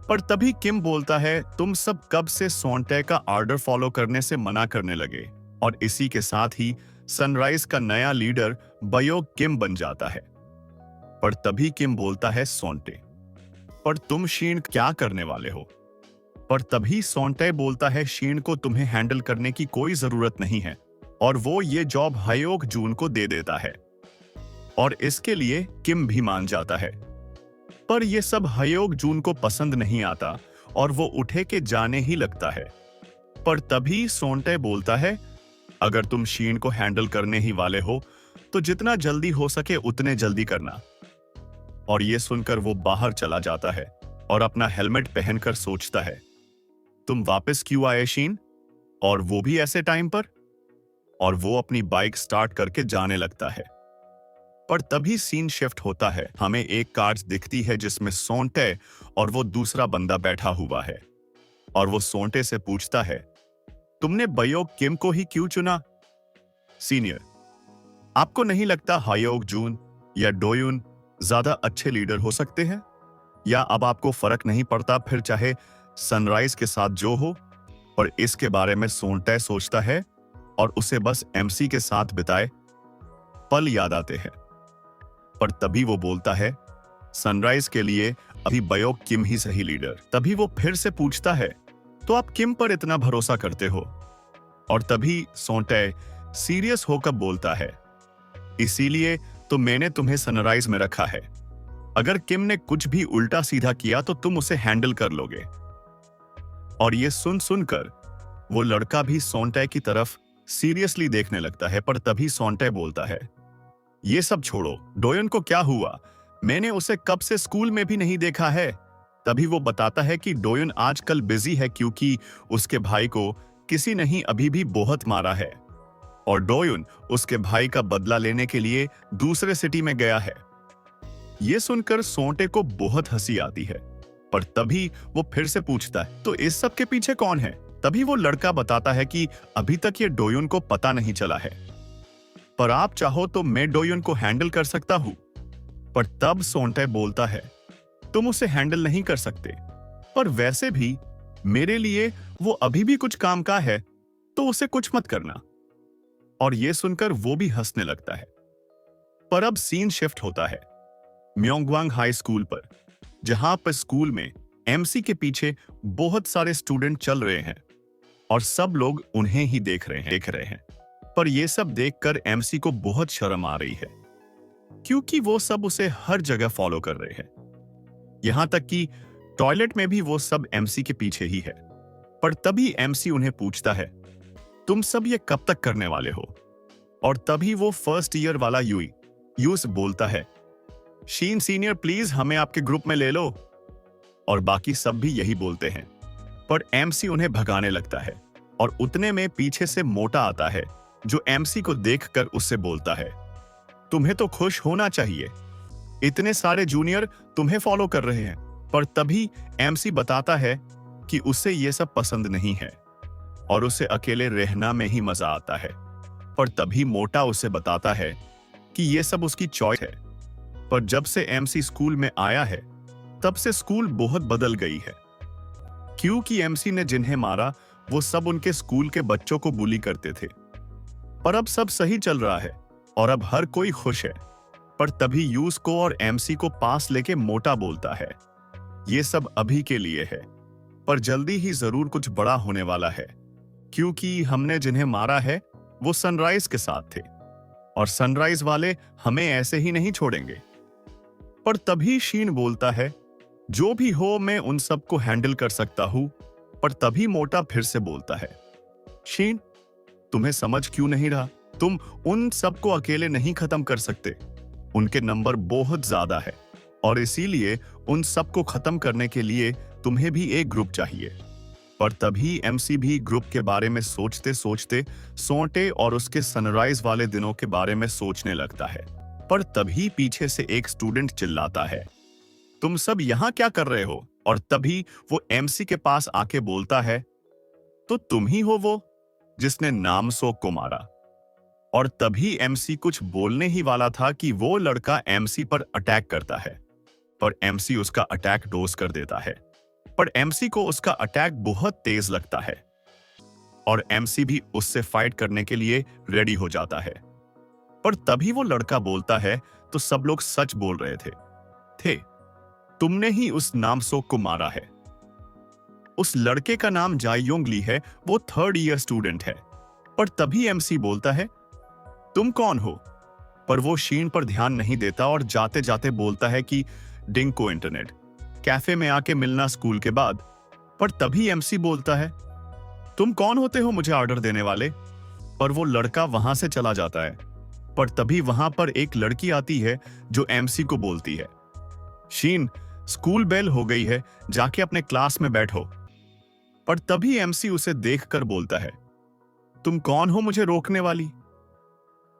पर तभी किम बोलता है, तुम सब कब से सोंटे का ऑर्डर फॉलो करने से मना करने लगे? और इसी के साथ ही सनराइज का नया लीडर बयो किम बन जाता है। पर तभी किम बोलता है, सोंटे, पर तुम शीन क्या करने वाले हो? पर तभी सोंटे बोलता है, शीन को तुम्हें हैंडल करने की कोई जरूरत नहीं है और वो ये जॉब हयोक जून को दे देता है। और इसके लिए किम भी मान जाता है। पर यह सब हयोग जून को पसंद नहीं आता और वो उठे के जाने ही लगता है। पर तभी सोंटे बोलता है, अगर तुम शीन को हैंडल करने ही वाले हो तो जितना जल्दी हो सके उतने जल्दी करना। और ये सुनकर वो बाहर चला जाता है और अपना हेलमेट पहनकर सोचता है, तुम वापस क्यों आए शीन, और वो भी ऐसे टाइम पर। और वो अपनी बाइक स्टार्ट करके जाने लगता है। पर तभी सीन शिफ्ट होता है। हमें एक कार दिखती है जिसमें सोंटे और वो दूसरा बंदा बैठा हुआ है। और वो सोंटे से पूछता है, तुमने बयोग किम को ही क्यों चुना? सीनियर, आपको नहीं लगता हयोग जून या डोयुन ज्यादा अच्छे लीडर हो सकते हैं? या अब आपको फर्क नहीं पड़ता फिर चाहे सनराइज के साथ जो हो? और इसके बारे में सोंटे सोचता है और उसे बस एमसी के साथ बिताए पल याद आते हैं। पर तभी वो बोलता है, सनराइज के लिए अभी बयोग किम ही सही लीडर। तभी वो फिर से पूछता है, तो आप किम पर इतना भरोसा करते हो? और तभी सोंटे सीरियस होकर बोलता है, इसीलिए तो मैंने तुम्हें सनराइज में रखा है। अगर किम ने कुछ भी उल्टा सीधा किया तो तुम उसे हैंडल कर लोगे। और ये सुनकर वो लड़का भी सोंटे की तरफ सीरियसली देखने लगता है। पर तभी सोंटे बोलता है, ये सब छोड़ो, डोयन को क्या हुआ? मैंने उसे कब से स्कूल में भी नहीं देखा है। तभी वो बताता है कि डोयन आजकल बिजी है क्योंकि उसके भाई को किसी ने ही अभी भी बहुत मारा है और डोयन उसके भाई का बदला लेने के लिए दूसरे सिटी में गया है। ये सुनकर सोंटे को बहुत हंसी आती है। पर तभी वो फिर से पूछता है, तो इस सब के पीछे कौन है? तभी वो लड़का बताता है कि अभी तक ये डोयन को पता नहीं चला है, पर आप चाहो तो मैं डोयन को हैंडल कर सकता हूं। पर तब सोंटे बोलता है, तुम उसे हैंडल नहीं कर सकते, पर वैसे भी मेरे लिए वो अभी भी कुछ काम का है, तो उसे कुछ मत करना। और यह सुनकर वो भी हंसने लगता है। पर अब सीन शिफ्ट होता है म्योंगवांग हाई स्कूल पर, जहां पर स्कूल में एमसी के पीछे बहुत सारे स्टूडेंट चल रहे हैं और सब लोग उन्हें ही देख रहे हैं। पर यह सब देखकर एमसी को बहुत शर्म आ रही है क्योंकि वो सब उसे हर जगह फॉलो कर रहे हैं। यहां तक कि टॉयलेट में भी वो सब एमसी के पीछे ही है। पर तभी एमसी उन्हें पूछता है, तुम सब ये कब तक करने वाले हो? और तभी वो फर्स्ट ईयर वाला यूस बोलता है, शीन सीनियर प्लीज हमें आपके ग्रुप में ले लो। और बाकी सब भी यही बोलते हैं। पर एमसी उन्हें भगाने लगता है और उतने में पीछे से मोटा आता है जो एमसी को देखकर उससे बोलता है, तुम्हें तो खुश होना चाहिए, इतने सारे जूनियर तुम्हें फॉलो कर रहे हैं। पर तभी एमसी बताता है कि उसे यह सब पसंद नहीं है और उसे अकेले रहना में ही मजा आता है। पर तभी मोटा उसे बताता है कि यह सब उसकी चॉइस है। पर जब से एमसी स्कूल में आया है तब से स्कूल बहुत बदल गई है, क्योंकि एमसी ने जिन्हें मारा वो सब उनके स्कूल के बच्चों को बुली करते थे। पर अब सब सही चल रहा है और अब हर कोई खुश है। पर तभी यूस को और एमसी को पास लेके मोटा बोलता है, ये सब अभी के लिए है, पर जल्दी ही जरूर कुछ बड़ा होने वाला है, क्योंकि हमने जिन्हें मारा है वो सनराइज के साथ थे और सनराइज वाले हमें ऐसे ही नहीं छोड़ेंगे। पर तभी शीन बोलता है, जो भी हो मैं उन सबको हैंडल कर सकता हूं। पर तभी मोटा फिर से बोलता है, शीन तुम्हें समझ क्यों नहीं रहा? तुम उन सबको अकेले नहीं खत्म कर सकते, उनके नंबर बहुत ज्यादा है और इसीलिए उन सबको खत्म करने के लिए तुम्हें भी एक ग्रुप चाहिए। पर तभी एमसी भी ग्रुप के बारे में सोचते सोचते सोंटे और उसके सनराइज वाले दिनों के बारे में सोचने लगता है। पर तभी पीछे से एक स्टूडेंट चिल्लाता है, तुम सब यहां क्या कर रहे हो? और तभी वो एमसी के पास आके बोलता है, तो तुम ही हो वो जिसने नामसोक को मारा। और तभी एमसी कुछ बोलने ही वाला था कि वो लड़का एमसी पर अटैक करता है, पर एमसी उसका अटैक डोज कर देता है। पर एमसी को उसका अटैक बहुत तेज लगता है और एमसी भी उससे फाइट करने के लिए रेडी हो जाता है। पर तभी वो लड़का बोलता है, तो सब लोग सच बोल रहे थे, तुमने ही उस नामसोक को मारा है। उस लड़के का नाम जायोंग ली है, वो 3rd ईयर स्टूडेंट है। पर तभी एमसी बोलता है, तुम कौन हो? पर वो शीन पर ध्यान नहीं देता और जाते जाते बोलता है कि डिंग को इंटरनेट कैफे में आके मिलना स्कूल के बाद। पर तभी एमसी बोलता है, तुम कौन होते हो मुझे ऑर्डर देने वाले? पर वो लड़का वहां से चला जाता है। पर तभी वहां पर एक लड़की आती है जो एमसी को बोलती है, शीन स्कूल बेल हो गई है, जाके अपने क्लास में बैठो। पर तभी एमसी उसे देखकर बोलता है, तुम कौन हो मुझे रोकने वाली?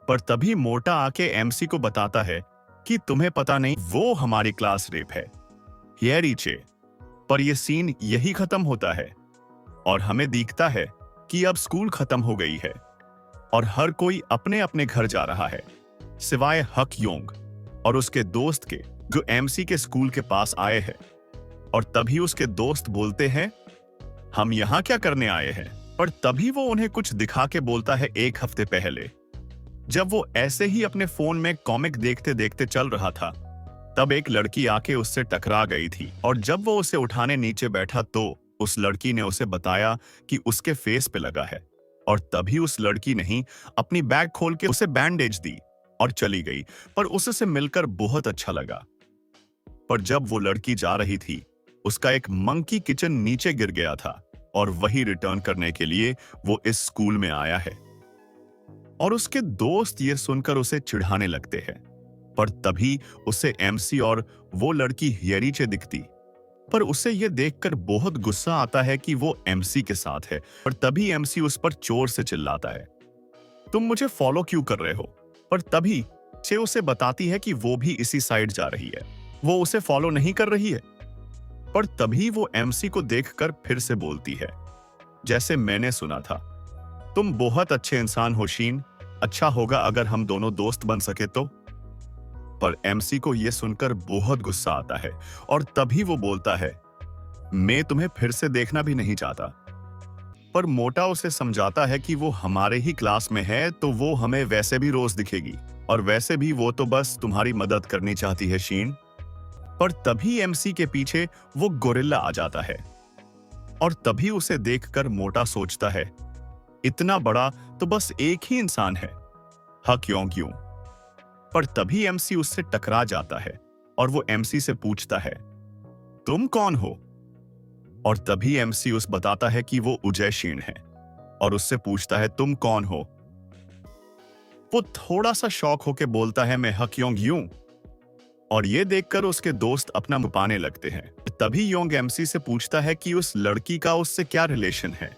पर तभी मोटा आके एमसी को बताता है कि तुम्हें पता नहीं वो हमारी क्लास रेप है, ये रीचे। पर यह सीन यही खत्म होता है और हमें दिखता है कि अब स्कूल खत्म हो गई है और हर कोई अपने अपने घर जा रहा है, सिवाय हक योंग और उसके दोस्त के, जो एमसी के स्कूल के पास आए हैं। और तभी उसके दोस्त बोलते हैं, हम यहां क्या करने आए हैं? पर तभी वो उन्हें कुछ दिखा के बोलता है, एक हफ्ते पहले जब वो ऐसे ही अपने फोन में कॉमिक देखते देखते चल रहा था, तब एक लड़की आके उससे टकरा गई थी और जब वो उसे उठाने नीचे बैठा तो उस लड़की ने उसे बताया कि उसके फेस पे लगा है। और तभी उस लड़की ने ही अपनी बैग खोल के उसे बैंडेज दी और चली गई। पर उससे मिलकर बहुत अच्छा लगा। पर जब वो लड़की जा रही थी, उसका एक मंकी किचन नीचे गिर गया था और वही रिटर्न करने के लिए वो इस स्कूल में आया है। और उसके दोस्त ये सुनकर उसे चिढ़ाने लगते हैं। पर तभी उसे एमसी और वो लड़की हियरीचे दिखती। पर उसे यह देखकर बहुत गुस्सा आता है कि वो एमसी के साथ है। पर तभी एमसी उस पर जोर से चिल्लाता है, तुम मुझे फॉलो क्यों कर रहे हो? पर तभी चे उसे बताती है कि वो भी इसी साइड जा रही है, वो उसे फॉलो नहीं कर रही है। पर तभी वो एमसी को देखकर फिर से बोलती है, जैसे मैंने सुना था, तुम बहुत अच्छे इंसान हो शीन, अच्छा होगा अगर हम दोनों दोस्त बन सके तो। पर एमसी को यह सुनकर बहुत गुस्सा आता है और तभी वो बोलता है, मैं तुम्हें फिर से देखना भी नहीं चाहता। पर मोटा उसे समझाता है कि वो हमारे ही क्लास में है तो वो हमें वैसे भी रोज दिखेगी और वैसे भी वो तो बस तुम्हारी मदद करनी चाहती है शीन। पर तभी एमसी के पीछे वो गोरिल्ला आ जाता है और तभी उसे देखकर मोटा सोचता है, इतना बड़ा तो बस एक ही इंसान है, हक योंग यूं। पर तभी एमसी उससे टकरा जाता है और वो एमसी से पूछता है, तुम कौन हो? और तभी एमसी उस बताता है कि वो उजय शीन है और उससे पूछता है, तुम कौन हो? वो थोड़ा सा शॉक होके बोलता है, मैं हक योंग यूं। और ये देखकर उसके दोस्त अपना मुंह पाने लगते हैं। तभी योंग एमसी से पूछता है कि उस लड़की का उससे क्या रिलेशन है।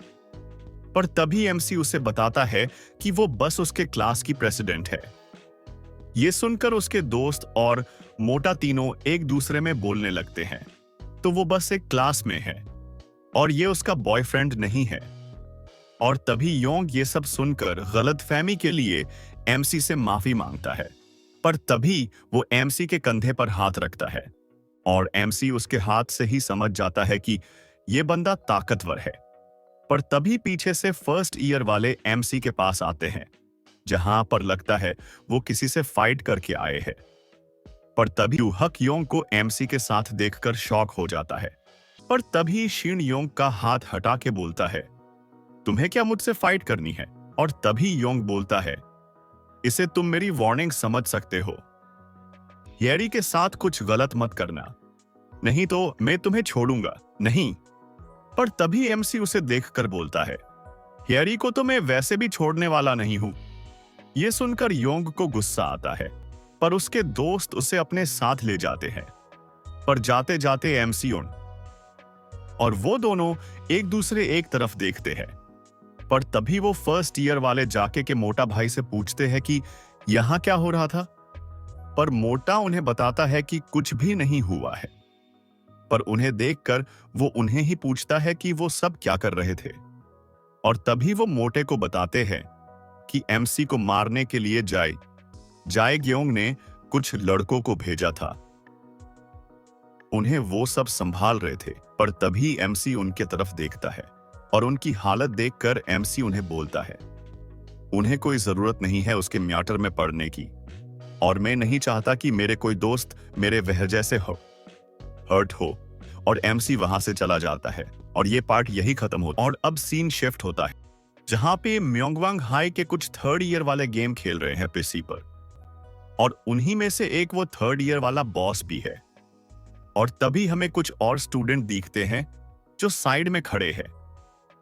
पर तभी एमसी उसे बताता है कि वो बस उसके क्लास की प्रेसिडेंट है। ये सुनकर उसके दोस्त और मोटा तीनों एक दूसरे में बोलने लगते हैं, तो वो बस एक क्लास में है और ये उसका बॉयफ्रेंड नहीं है। और तभी योंग ये सब सुनकर गलतफहमी के लिए एमसी से माफी मांगता है। पर तभी वो एमसी के कंधे पर हाथ रखता है और एमसी उसके हाथ से ही समझ जाता है कि ये बंदा ताकतवर है। पर तभी पीछे से फर्स्ट ईयर वाले एमसी के पास आते हैं, जहां पर लगता है वो किसी से फाइट करके आए हैं। पर तभी हक योंग को एमसी के साथ देखकर शॉक हो जाता है। पर तभी शीन योंग का हाथ हटा के बोलता है, तुम्हें क्या मुझसे फाइट करनी है? और तभी योंग बोलता है, इसे तुम मेरी वार्निंग समझ सकते हो, येरी के साथ कुछ गलत मत करना, नहीं तो मैं तुम्हें छोड़ूंगा नहीं। पर तभी एमसी उसे देखकर बोलता है, येरी को तो मैं वैसे भी छोड़ने वाला नहीं हूं। यह सुनकर योंग को गुस्सा आता है, पर उसके दोस्त उसे अपने साथ ले जाते हैं। पर जाते जाते एमसी और वो दोनों एक दूसरे एक तरफ देखते हैं। पर तभी वो फर्स्ट ईयर वाले जाके के मोटा भाई से पूछते हैं कि यहां क्या हो रहा था। पर मोटा उन्हें बताता है कि कुछ भी नहीं हुआ है। पर उन्हें देखकर वो उन्हें ही पूछता है कि वो सब क्या कर रहे थे। और तभी वो मोटे को बताते हैं कि एमसी को मारने के लिए जाए ग्योंग ने कुछ लड़कों को भेजा था, उन्हें वो सब संभाल रहे थे। पर तभी एमसी उनके तरफ देखता है और उनकी हालत देखकर एमसी उन्हें बोलता है, उन्हें कोई जरूरत नहीं है उसके म्याटर में पड़ने की और मैं नहीं चाहता कि मेरे कोई दोस्त मेरे वजह से हर्ट हो। और एमसी वहां से चला जाता है और ये पार्ट यही खत्म होता है। और अब सीन शिफ्ट होता है जहां पे म्योंगवांग हाई के कुछ थर्ड ईयर वाले गेम खेल रहे हैं पीसी पर। और उन्हीं में से एक वो थर्ड ईयर वाला बॉस भी है। और तभी हमें कुछ और स्टूडेंट दिखते हैं जो साइड में खड़े हैं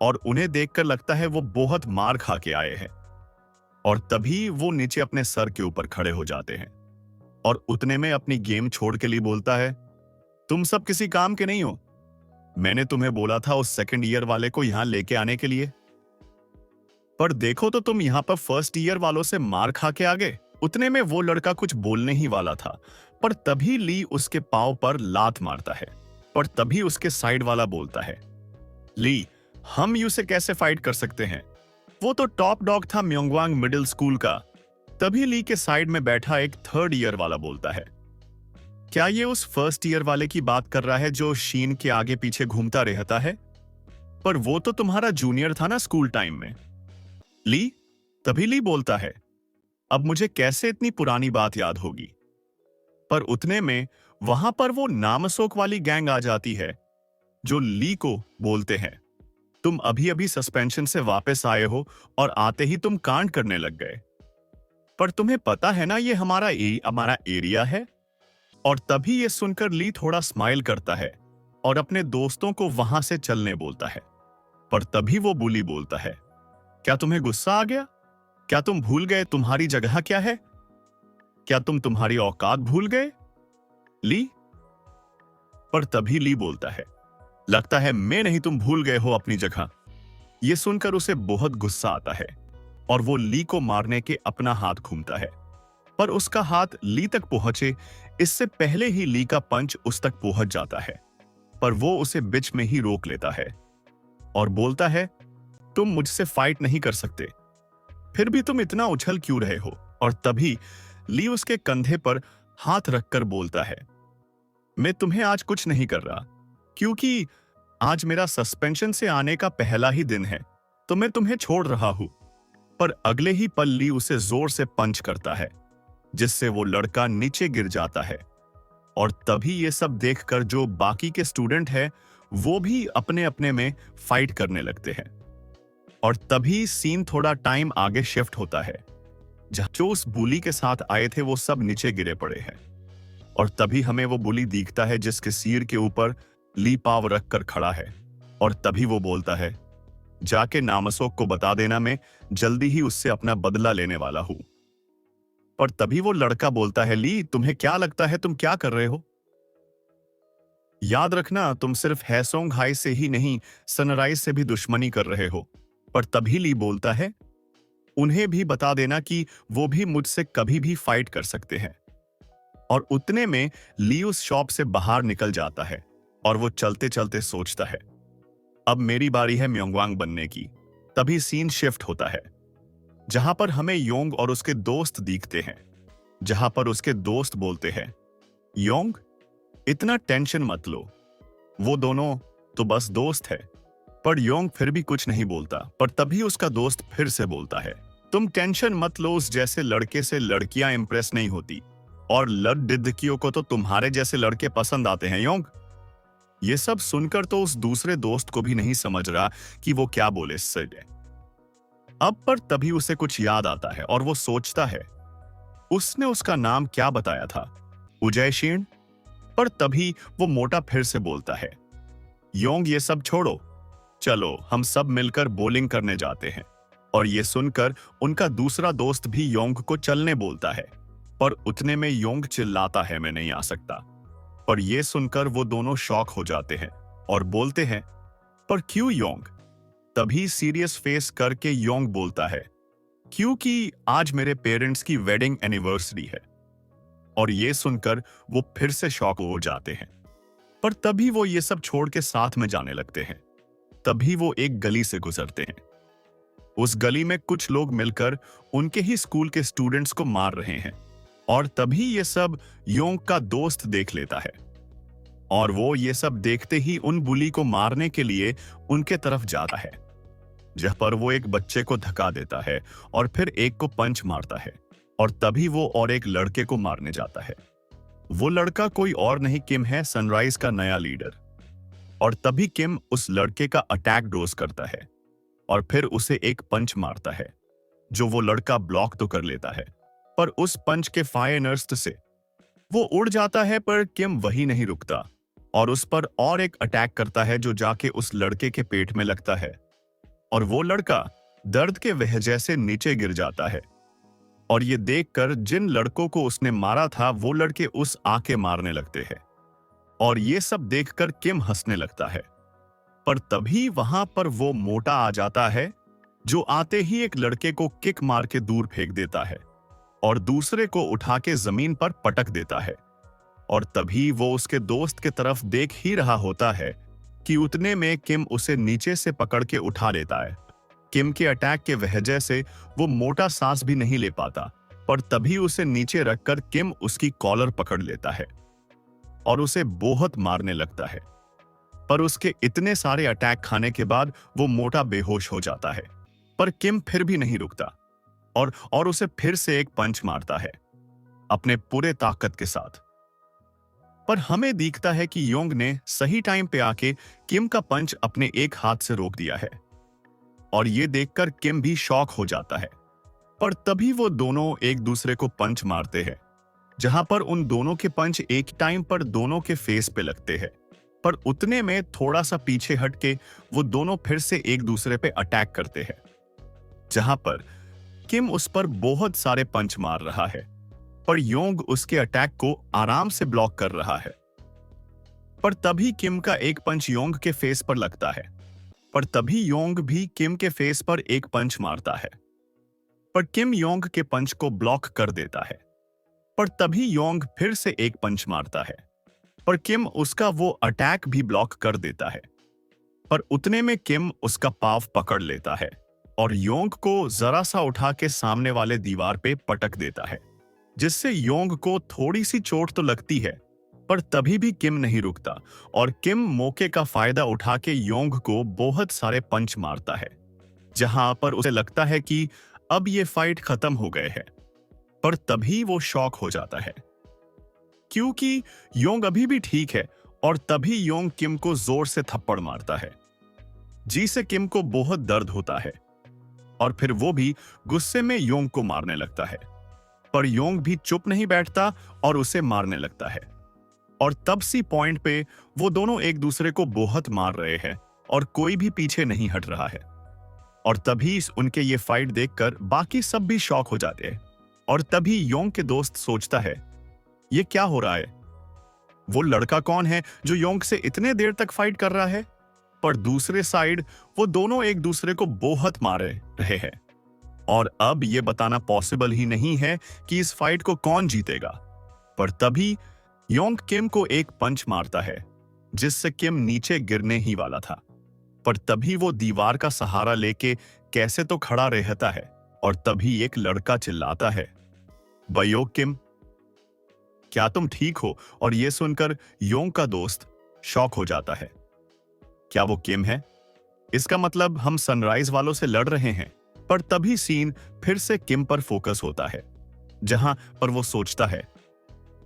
और उन्हें देखकर लगता है वो बहुत मार खा के आए हैं। और तभी वो नीचे अपने सर के ऊपर खड़े हो जाते हैं और उतने में अपनी गेम छोड़ के लिए बोलता है, तुम सब किसी काम के नहीं हो। मैंने तुम्हें बोला था उस सेकंड ईयर वाले को यहां लेके आने के लिए, पर देखो तो तुम यहां पर फर्स्ट ईयर वालों से मार खा के आ गए। उतने में वो लड़का कुछ बोलने ही वाला था, पर तभी ली उसके पांव पर लात मारता है। पर तभी उसके साइड वाला बोलता है, ली, हम यू से कैसे फाइट कर सकते हैं, वो तो टॉप डॉग था म्योंगवांग मिडिल स्कूल का। तभी ली के साइड में बैठा एक थर्ड ईयर वाला बोलता है, क्या ये उस फर्स्ट ईयर वाले की बात कर रहा है जो शीन के आगे पीछे घूमता रहता है? पर वो तो तुम्हारा जूनियर था ना स्कूल टाइम में। ली, तभी ली बोलता है, अब मुझे कैसे इतनी पुरानी बात याद होगी। पर उतने में वहां पर वो नामसोक वाली गैंग आ जाती है जो ली को बोलते हैं, तुम अभी अभी सस्पेंशन से वापस आए हो और आते ही तुम कांड करने लग गए, पर तुम्हें पता है ना ये हमारा एरिया है। और तभी ये सुनकर ली थोड़ा स्माइल करता है और अपने दोस्तों को वहां से चलने बोलता है। पर तभी वो बुली बोलता है, क्या तुम्हें गुस्सा आ गया? क्या तुम भूल गए तुम्हारी जगह क्या है? क्या तुम तुम्हारी औकात भूल गए, ली? पर तभी ली बोलता है, लगता है मैं नहीं, तुम भूल गए हो अपनी जगह। यह सुनकर उसे बहुत गुस्सा आता है और वो ली को मारने के अपना हाथ घूमता है, पर उसका हाथ ली तक पहुंचे इससे पहले ही ली का पंच उस तक पहुंच जाता है। पर वो उसे बीच में ही रोक लेता है और बोलता है, तुम मुझसे फाइट नहीं कर सकते, फिर भी तुम इतना उछल क्यों रहे हो? और तभी ली उसके कंधे पर हाथ रखकर बोलता है, मैं तुम्हें आज कुछ नहीं कर रहा, क्योंकि आज मेरा सस्पेंशन से आने का पहला ही दिन है, तो मैं तुम्हें छोड़ रहा हूं। पर अगले ही पल ली उसे जोर से पंच करता है जिससे वो लड़का नीचे गिर जाता है। और तभी ये सब देखकर जो बाकी के स्टूडेंट हैं वो भी अपने अपने में फाइट करने लगते हैं। और तभी सीन थोड़ा टाइम आगे शिफ्ट होता है, जहां जो उस बुली के साथ आए थे वो सब नीचे गिरे पड़े हैं। और तभी हमें वो बुली दिखता है जिसके सिर के ऊपर ली पाव रखकर खड़ा है। और तभी वो बोलता है, जाके नामसोक को बता देना, मैं जल्दी ही उससे अपना बदला लेने वाला हूं। पर तभी वो लड़का बोलता है, ली, तुम्हें क्या लगता है तुम क्या कर रहे हो? याद रखना, तुम सिर्फ हैसोंग हाई से ही नहीं, सनराइज से भी दुश्मनी कर रहे हो। पर तभी ली बोलता है, उन्हें भी बता देना कि वो भी मुझसे कभी भी फाइट कर सकते हैं। और उतने में ली उस शॉप से बाहर निकल जाता है और वो चलते चलते सोचता है, अब मेरी बारी है म्योंगवांग बनने की। तभी सीन शिफ्ट होता है जहां पर हमें योंग और उसके दोस्त दिखते हैं, जहां पर उसके दोस्त बोलते हैं, योंग, इतना टेंशन मत लो, वो दोनों तो बस दोस्त है। पर योंग फिर भी कुछ नहीं बोलता। पर तभी उसका दोस्त फिर से बोलता है, तुम टेंशन मत लो, उस जैसे लड़के से लड़कियां इंप्रेस नहीं होती, और लड़कियों को तो तुम्हारे जैसे लड़के पसंद आते हैं योंग। ये सब सुनकर तो उस दूसरे दोस्त को भी नहीं समझ रहा कि वो क्या बोले इससे। अब पर तभी उसे कुछ याद आता है और वो सोचता है, उसने उसका नाम क्या बताया था, उजयशीर्ण। पर तभी वो मोटा फिर से बोलता है, योंग, ये सब छोड़ो, चलो हम सब मिलकर बॉलिंग करने जाते हैं। और ये सुनकर उनका दूसरा दोस्त भी योंग को चलने बोलता है। पर उतने में योंग चिल्लाता है, मैं नहीं आ सकता। पर यह सुनकर वो दोनों शॉक हो जाते हैं और बोलते हैं, पर क्यों योंग? तभी सीरियस फेस करके योंग बोलता है, क्योंकि आज मेरे पेरेंट्स की वेडिंग एनिवर्सरी है। और यह सुनकर वो फिर से शॉक हो जाते हैं। पर तभी वो ये सब छोड़ के साथ में जाने लगते हैं। तभी वो एक गली से गुजरते हैं। उस गली में कुछ लोग मिलकर उनके ही स्कूल के स्टूडेंट्स को मार रहे हैं। और तभी ये सब योंग का दोस्त देख लेता है और वो ये सब देखते ही उन बुली को मारने के लिए उनके तरफ जाता है, जहां पर वो एक बच्चे को धक्का देता है और फिर एक को पंच मारता है। और तभी वो और एक लड़के को मारने जाता है। वो लड़का कोई और नहीं, किम है, सनराइज का नया लीडर। और तभी किम उस लड़के का अटैक डोज करता है और फिर उसे एक पंच मारता है, जो वो लड़का ब्लॉक तो कर लेता है। पर उस पंच के फायरनर्स्ट से वो उड़ जाता है, पर किम वही नहीं रुकता और उस पर और एक अटैक करता है जो जाके उस लड़के के पेट में लगता है और वो लड़का दर्द के वजह से नीचे गिर जाता है। और ये देखकर जिन लड़कों को उसने मारा था वो लड़के उस आके मारने लगते हैं और ये सब देखकर किम हंसने लगता है। पर तभी वहां पर वो मोटा आ जाता है जो आते ही एक लड़के को किक मार के दूर फेंक देता है और दूसरे को उठा के जमीन पर पटक देता है। और तभी वो उसके दोस्त के तरफ देख ही रहा होता है कि उतने में किम उसे नीचे से पकड़ के उठा लेता है। किम के अटैक के वजह से वो मोटा सांस भी नहीं ले पाता, पर तभी उसे नीचे रखकर किम उसकी कॉलर पकड़ लेता है और उसे बहुत मारने लगता है। पर उसके इतने सारे अटैक खाने के बाद वो मोटा बेहोश हो जाता है, पर किम फिर भी नहीं रुकता और उसे फिर से एक पंच मारता है अपने पूरे ताकत के साथ। पर हमें दिखता है कि योंग ने सही टाइम पे आके किम का पंच अपने एक हाथ से रोक दिया है और ये देखकर किम भी शॉक हो जाता है। पर तभी वो दोनों एक दूसरे को पंच मारते हैं, जहां पर उन दोनों के पंच एक टाइम पर दोनों के फेस पे लगते हैं। पर उतने में थोड़ा सा पीछे हट के वो दोनों फिर से एक दूसरे पे अटैक करते हैं, जहां पर किम उस पर बहुत सारे पंच मार रहा है, पर योंग उसके अटैक को आराम से ब्लॉक कर रहा है। पर तभी किम का एक पंच योंग के फेस पर लगता है, पर तभी योंग भी किम के फेस पर एक पंच मारता है, पर किम योंग के पंच को ब्लॉक कर देता है। पर तभी योंग फिर से एक पंच मारता है, पर किम उसका वो अटैक भी ब्लॉक कर देता है। पर उतने में किम उसका पाव पकड़ लेता है और योंग को जरा सा उठा के सामने वाले दीवार पे पटक देता है, जिससे योंग को थोड़ी सी चोट तो लगती है। पर तभी भी किम नहीं रुकता और किम मौके का फायदा उठा के योंग को बहुत सारे पंच मारता है, जहां पर उसे लगता है कि अब ये फाइट खत्म हो गए हैं। पर तभी वो शॉक हो जाता है क्योंकि योंग अभी भी ठीक है और तभी योंग किम को जोर से थप्पड़ मारता है, जिससे किम को बहुत दर्द होता है और फिर वो भी गुस्से में योंग को मारने लगता है। पर योंग भी चुप नहीं बैठता और उसे मारने लगता है और तब सी पॉइंट पे वो दोनों एक दूसरे को बहुत मार रहे हैं और कोई भी पीछे नहीं हट रहा है। और तभी उनके ये फाइट देखकर बाकी सब भी शॉक हो जाते हैं और तभी योंग के दोस्त सोचता है ये क्या हो रहा है, वो लड़का कौन है जो योंग से इतने देर तक फाइट कर रहा है। पर दूसरे साइड वो दोनों एक दूसरे को बहुत मार रहे हैं और अब ये बताना पॉसिबल ही नहीं है कि इस फाइट को कौन जीतेगा। पर तभी योंग किम को एक पंच मारता है, जिससे किम नीचे गिरने ही वाला था। पर तभी वो दीवार का सहारा लेके कैसे तो खड़ा रहता है और तभी एक लड़का चिल्लाता है, बयो किम, क्या तुम ठीक हो? और ये सुनकर योंग का दोस्त शॉक हो जाता है। क्या वो किम है? इसका मतलब हम सनराइज वालों से लड़ रहे हैं। पर तभी सीन फिर से किम पर फोकस होता है, जहां पर वो सोचता है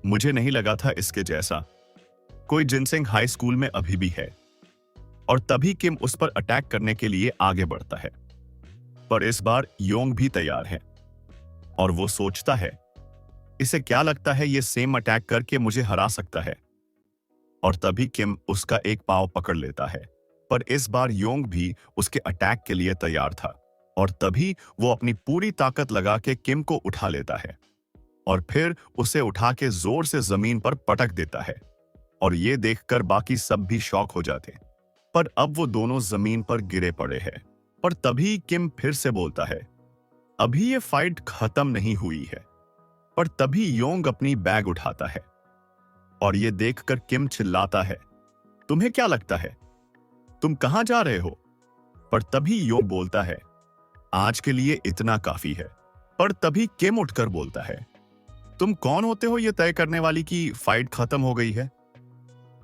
मुझे नहीं लगा था इसके जैसा कोई जिनसेंग हाई स्कूल में अभी भी है। और तभी किम उस पर अटैक करने के लिए आगे बढ़ता है, पर इस बार योंग भी तैयार है और वो सोचता है इसे क्या लगता है ये सेम अटैक करके मुझे हरा सकता है। और तभी किम उसका एक पांव पकड़ लेता है, पर इस बार योंग भी उसके अटैक के लिए तैयार था और तभी वो अपनी पूरी ताकत लगा के किम को उठा लेता है और फिर उसे उठा के जोर से जमीन पर पटक देता है। और ये देखकर बाकी सब भी शॉक हो जाते हैं, पर अब वो दोनों जमीन पर गिरे पड़े हैं। पर तभी किम फिर से बोलता है अभी ये फाइट खत्म नहीं हुई है। पर तभी योंग अपनी बैग उठाता है और ये देखकर किम चिल्लाता है तुम्हें क्या लगता है तुम कहां जा रहे हो? पर तभी योंग बोलता है आज के लिए इतना काफी है। पर तभी किम उठकर बोलता है तुम कौन होते हो ये तय करने वाली कि फाइट खत्म हो गई है?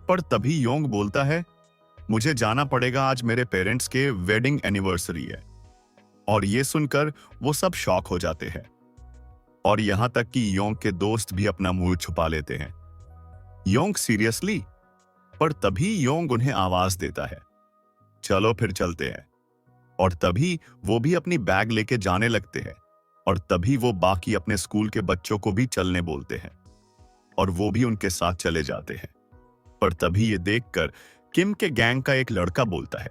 पर तभी योंग बोलता है मुझे जाना पड़ेगा, आज मेरे पेरेंट्स के वेडिंग एनिवर्सरी है। और ये सुनकर वो सब शॉक हो जाते हैं और यहां तक कि योंग के दोस्त भी अपना मुंह छुपा लेते हैं। Yong seriously? पर तभी योंग उन्हें आवाज देता है चलो फिर चलते हैं। और तभी वो भी अपनी बैग लेके जाने लगते हैं और तभी वो बाकी अपने स्कूल के बच्चों को भी चलने बोलते हैं और वो भी उनके साथ चले जाते हैं। पर तभी ये देखकर किम के गैंग का एक लड़का बोलता है,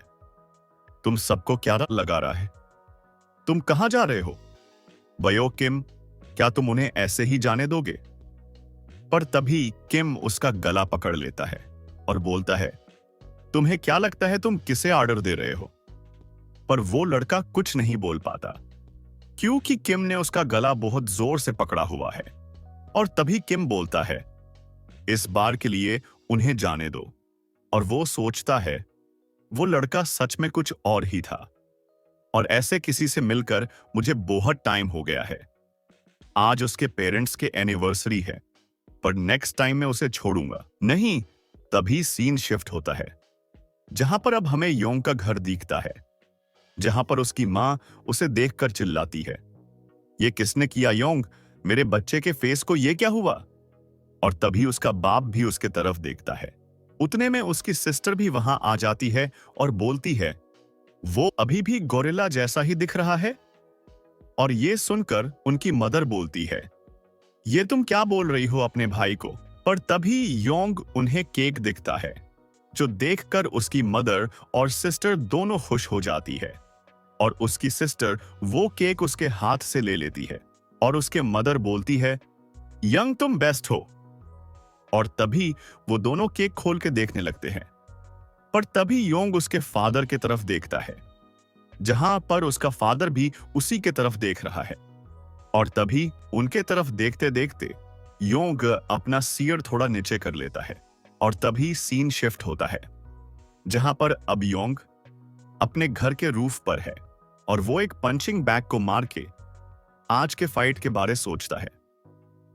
तुम सबको क्या लगा रहा है? तुम कहां जा रहे हो? बयो किम, क्या तुम उन्हें ऐसे ही जाने दोगे? पर तभी किम उसका गला पकड़ लेता है और बोलता है, तुम्हें क्या लगता है तुम किसे ऑर्डर दे रहे हो? पर वो लड़का कुछ नहीं बोल पाता क्योंकि किम ने उसका गला बहुत जोर से पकड़ा हुआ है। और तभी किम बोलता है, इस बार के लिए उन्हें जाने दो। और वो सोचता है वो लड़का सच में कुछ और ही था और ऐसे किसी से मिलकर मुझे बहुत टाइम हो गया है। आज उसके पेरेंट्स के एनिवर्सरी है, पर नेक्स्ट टाइम मैं उसे छोड़ूंगा नहीं। तभी सीन शिफ्ट होता है जहां पर अब हमें योंग का घर दिखता है, जहां पर उसकी मां उसे देखकर चिल्लाती है, ये किसने किया योंग? मेरे बच्चे के फेस को ये क्या हुआ? और तभी उसका बाप भी उसके तरफ देखता है। उतने में उसकी सिस्टर भी वहां आ जाती है और बोलती है, वो अभी भी गोरिल्ला जैसा ही दिख रहा है। और ये सुनकर उनकी मदर बोलती है, ये तुम क्या बोल रही हो अपने भाई को? पर तभी योंग उन्हें केक दिखता है जो देखकर उसकी मदर और सिस्टर दोनों खुश हो जाती है और उसकी सिस्टर वो केक उसके हाथ से ले लेती है और उसके मदर बोलती है, यंग तुम बेस्ट हो। और तभी वो दोनों केक खोल के देखने लगते हैं। पर तभी योंग उसके फादर की तरफ देखता है जहां पर उसका फादर भी उसी के तरफ देख रहा है। और तभी उनके तरफ देखते देखते योंग अपना सिर थोड़ा नीचे कर लेता है और तभी सीन शिफ्ट होता है जहां पर अब योंग अपने घर के रूफ पर है और वो एक पंचिंग बैग को मार के आज के फाइट के बारे सोचता है।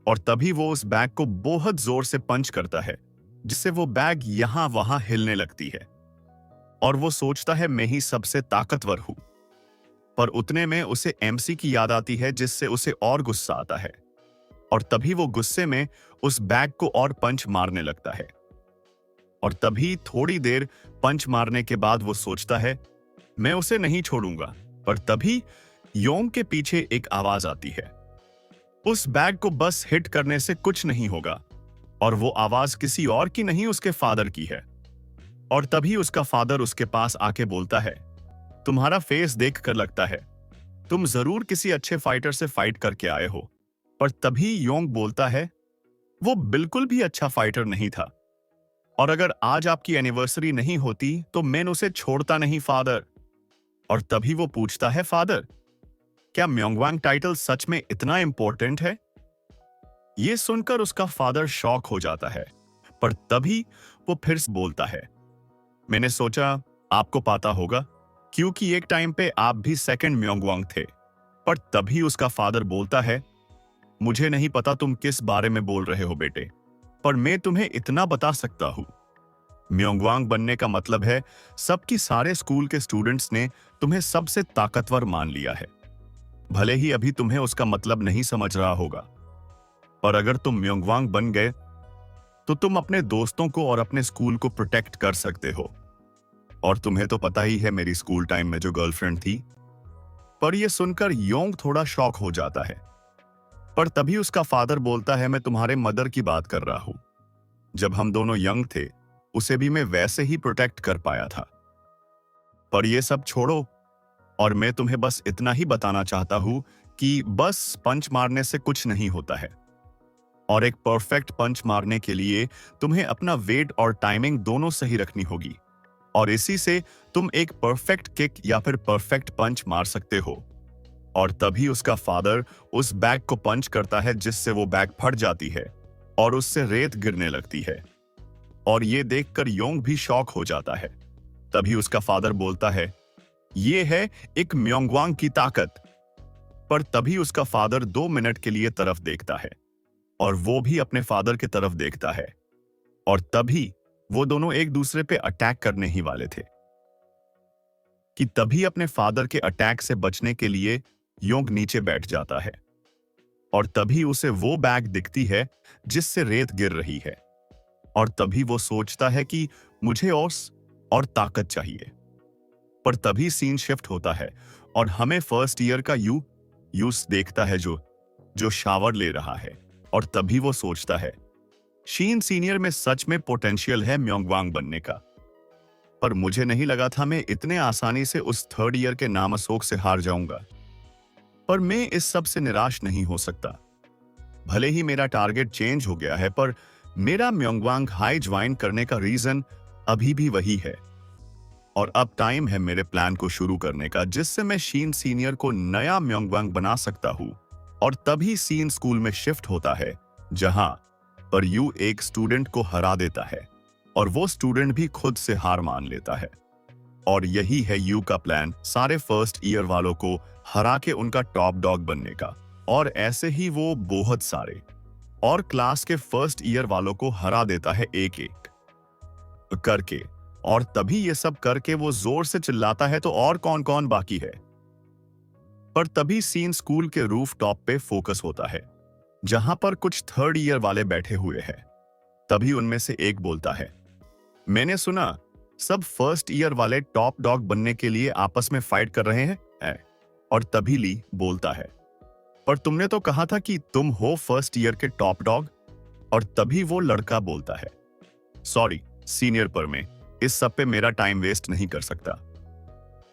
और तभी वो उस बैग को बहुत जोर से पंच करता है जिससे वो बैग यहां वहां हिलने लगती है और वो सोचता है मैं ही सबसे ताकतवर हूं। पर उतने में उसे एमसी की याद आती है जिससे उसे और गुस्सा आता है और तभी वो गुस्से में उस बैग को और पंच मारने लगता है। और तभी थोड़ी देर पंच मारने के बाद वो सोचता है मैं उसे नहीं छोड़ूंगा। पर तभी योंग के पीछे एक आवाज आती है, उस बैग को बस हिट करने से कुछ नहीं होगा। और वो आवाज किसी और की नहीं उसके फादर की है। और तभी उसका फादर उसके पास आके बोलता है, तुम्हारा फेस देख कर लगता है तुम जरूर किसी अच्छे फाइटर से फाइट करके आए हो। पर तभी योंग बोलता है, वो बिल्कुल भी अच्छा फाइटर नहीं था और अगर आज आपकी एनिवर्सरी नहीं होती तो मैं उसे छोड़ता नहीं फादर। और तभी वो पूछता है, फादर क्या म्योंगवांग टाइटल सच में इतना इंपॉर्टेंट है? ये सुनकर उसका फादर शॉक हो जाता है। पर तभी वो फिर से बोलता है, मैंने सोचा आपको पता होगा क्योंकि एक टाइम पे आप भी सेकंड म्योंगवांग थे। पर तभी उसका फादर बोलता है, मुझे नहीं पता तुम किस बारे में बोल रहे हो बेटे, पर मैं तुम्हें इतना बता सकता हूं, म्योंगवांग बनने का मतलब है सबकी सारे स्कूल के स्टूडेंट्स ने तुम्हें सबसे ताकतवर मान लिया है। भले ही अभी तुम्हें उसका मतलब नहीं समझ रहा होगा, पर अगर तुम म्योंगवांग बन गए तो तुम अपने दोस्तों को और अपने स्कूल को प्रोटेक्ट कर सकते हो। और तुम्हें तो पता ही है मेरी स्कूल टाइम में जो गर्लफ्रेंड थी। पर यह सुनकर योंग थोड़ा शॉक हो जाता है। पर तभी उसका फादर बोलता है, मैं तुम्हारे मदर की बात कर रहा हूं। जब हम दोनों यंग थे उसे भी मैं वैसे ही प्रोटेक्ट कर पाया था। पर यह सब छोड़ो और मैं तुम्हें बस इतना ही बताना चाहता हूं कि बस पंच मारने से कुछ नहीं होता है और एक परफेक्ट पंच मारने के लिए तुम्हें अपना वेट और टाइमिंग दोनों सही रखनी होगी और इसी से तुम एक परफेक्ट किक या फिर परफेक्ट पंच मार सकते हो। और तभी उसका फादर उस बैग को पंच करता है जिससे वो बैग फट जाती है और उससे रेत गिरने लगती है और ये देखकर योंग भी शॉक हो जाता है। तभी उसका फादर बोलता है, ये है एक म्योंगवांग की ताकत। पर तभी उसका फादर 2 मिनट के लिए तरफ देखता है और वो भी अपने फादर की तरफ देखता है और तभी वो दोनों एक दूसरे पे अटैक करने ही वाले थे कि तभी अपने फादर के अटैक से बचने के लिए योंग नीचे बैठ जाता है और तभी उसे वो बैग दिखती है जिससे रेत गिर रही है और तभी वो सोचता है कि मुझे और ताकत चाहिए। पर तभी सीन शिफ्ट होता है और हमें फर्स्ट ईयर का यूस देखता है जो जो शावर ले रहा है, और तभी वो सोचता है शीन सीनियर में सच में पोटेंशियल है म्योंगवांग बनने का। पर मुझे नहीं लगा था मैं इतने आसानी से उस थर्ड ईयर के नामअशोक से हार जाऊंगा। पर मैं इस सब से निराश नहीं हो सकता। भले ही मेरा टारगेट चेंज हो गया है, पर मेरा म्योंगवांग हाई ज्वाइन करने का रीजन अभी भी वही है। और अब टाइम है मेरे प्लान को शुरू करने का, जिससे मैं शीन सीनियर को नया म्योंगवांग बना सकता हूँ। और तभी सीन स्कूल में शिफ्ट होता है, जहां पर यू एक स्टूडेंट को हरा देता है और वो स्टूडेंट भी खुद से हार मान लेता है। और यही है यू का प्लान, सारे फर्स्ट ईयर वालों को हरा के उनका टॉप डॉग बनने का। और ऐसे ही वो बहुत सारे और क्लास के फर्स्ट ईयर वालों को हरा देता है एक एक करके। और तभी ये सब करके वो जोर से चिल्लाता है, तो और कौन कौन बाकी है। पर तभी सीन स्कूल के रूफ टॉप पे फोकस होता है, जहां पर कुछ थर्ड ईयर वाले बैठे हुए हैं। तभी उनमें से एक बोलता है, मैंने सुना सब फर्स्ट ईयर वाले टॉप डॉग बनने के लिए आपस में फाइट कर रहे हैं। और तभी ली बोलता है, पर तुमने तो कहा था कि तुम हो फर्स्ट ईयर के टॉप डॉग। और तभी वो लड़का बोलता है, सॉरी सीनियर, पर मैं इस सब पे मेरा टाइम वेस्ट नहीं कर सकता।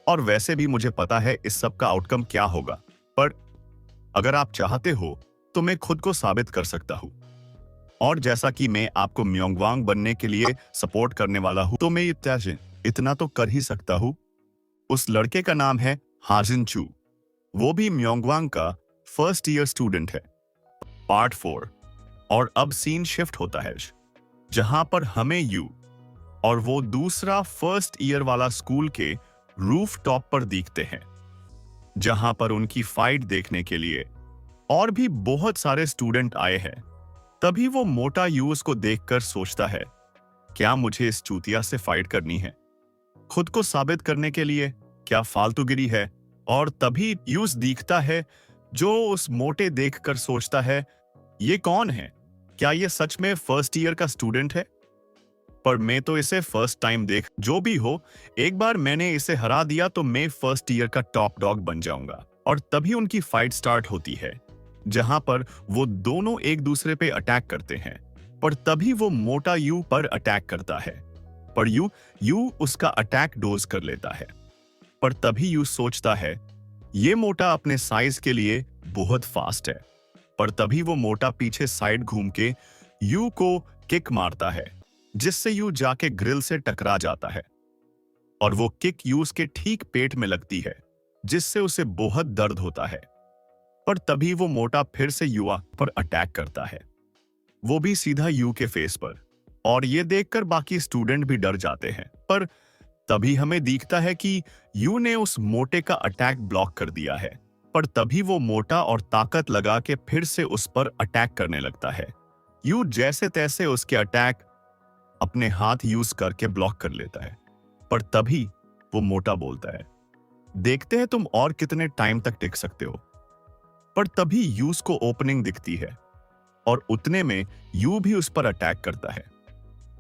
और वैसे भी मुझे पता है इस सब का आउटकम क्या होगा। पर अगर आप चाहते हो तो मैं खुद को साबित कर सकता हूं। और जैसा कि मैं आपको म्योंगवांग बनने के लिए सपोर्ट करने वाला हूं, तो मैं इतना तो कर ही सकता हूं। उस लड़के का नाम है हाजिन चू। वो भी म्योंगवांग का फर्स्ट ईयर स्टूडेंट है। पार्ट 4। और अब सीन शिफ्ट होता है, जहां पर हमें यू और वो दूसरा फर्स्ट ईयर वाला स्कूल के रूफ टॉप पर दिखते हैं, जहां पर उनकी फाइट देखने के लिए और भी बहुत सारे स्टूडेंट आए हैं। तभी वो मोटा यूस को देखकर सोचता है, क्या मुझे इस चूतिया से फाइट करनी है खुद को साबित करने के लिए? क्या फालतूगिरी है? और तभी यूस दिखता है, जो उस मोटे देखकर सोचता है, ये कौन है? क्या ये सच में फर्स्ट ईयर का स्टूडेंट है? पर मैं तो इसे फर्स्ट टाइम देख, जो भी हो, एक बार मैंने इसे हरा दिया तो मैं फर्स्ट ईयर का टॉप डॉग बन जाऊंगा। और तभी उनकी फाइट स्टार्ट होती है, जहां पर वो दोनों एक दूसरे पे अटैक करते हैं। पर तभी वो मोटा यू पर अटैक करता है, पर यू उसका अटैक डोज कर लेता है। पर तभी यू सोचता है, ये मोटा अपने साइज के लिए बहुत फास्ट है। पर तभी वो मोटा पीछे साइड घूम के यू को किक मारता है, जिससे यू जाके ग्रिल से टकरा जाता है। और वो किक यूस के ठीक पेट में लगती है, जिससे उसे बहुत दर्द होता है। पर तभी वो मोटा फिर से युवा पर अटैक करता है, वो भी सीधा यू के फेस पर। और ये देखकर बाकी स्टूडेंट भी डर जाते हैं। पर तभी हमें दिखता है कि यू ने उस मोटे का अटैक ब्लॉक कर दिया है। पर तभी वो मोटा और ताकत लगा के फिर से उस पर अटैक करने लगता है। यू जैसे तैसे उसके अटैक अपने हाथ यूज करके ब्लॉक कर लेता है। पर तभी वो मोटा बोलता है, देखते हैं तुम और कितने टाइम तक टिक सकते हो। पर तभी यूस को ओपनिंग दिखती है, और उतने में यू भी उस पर अटैक करता है।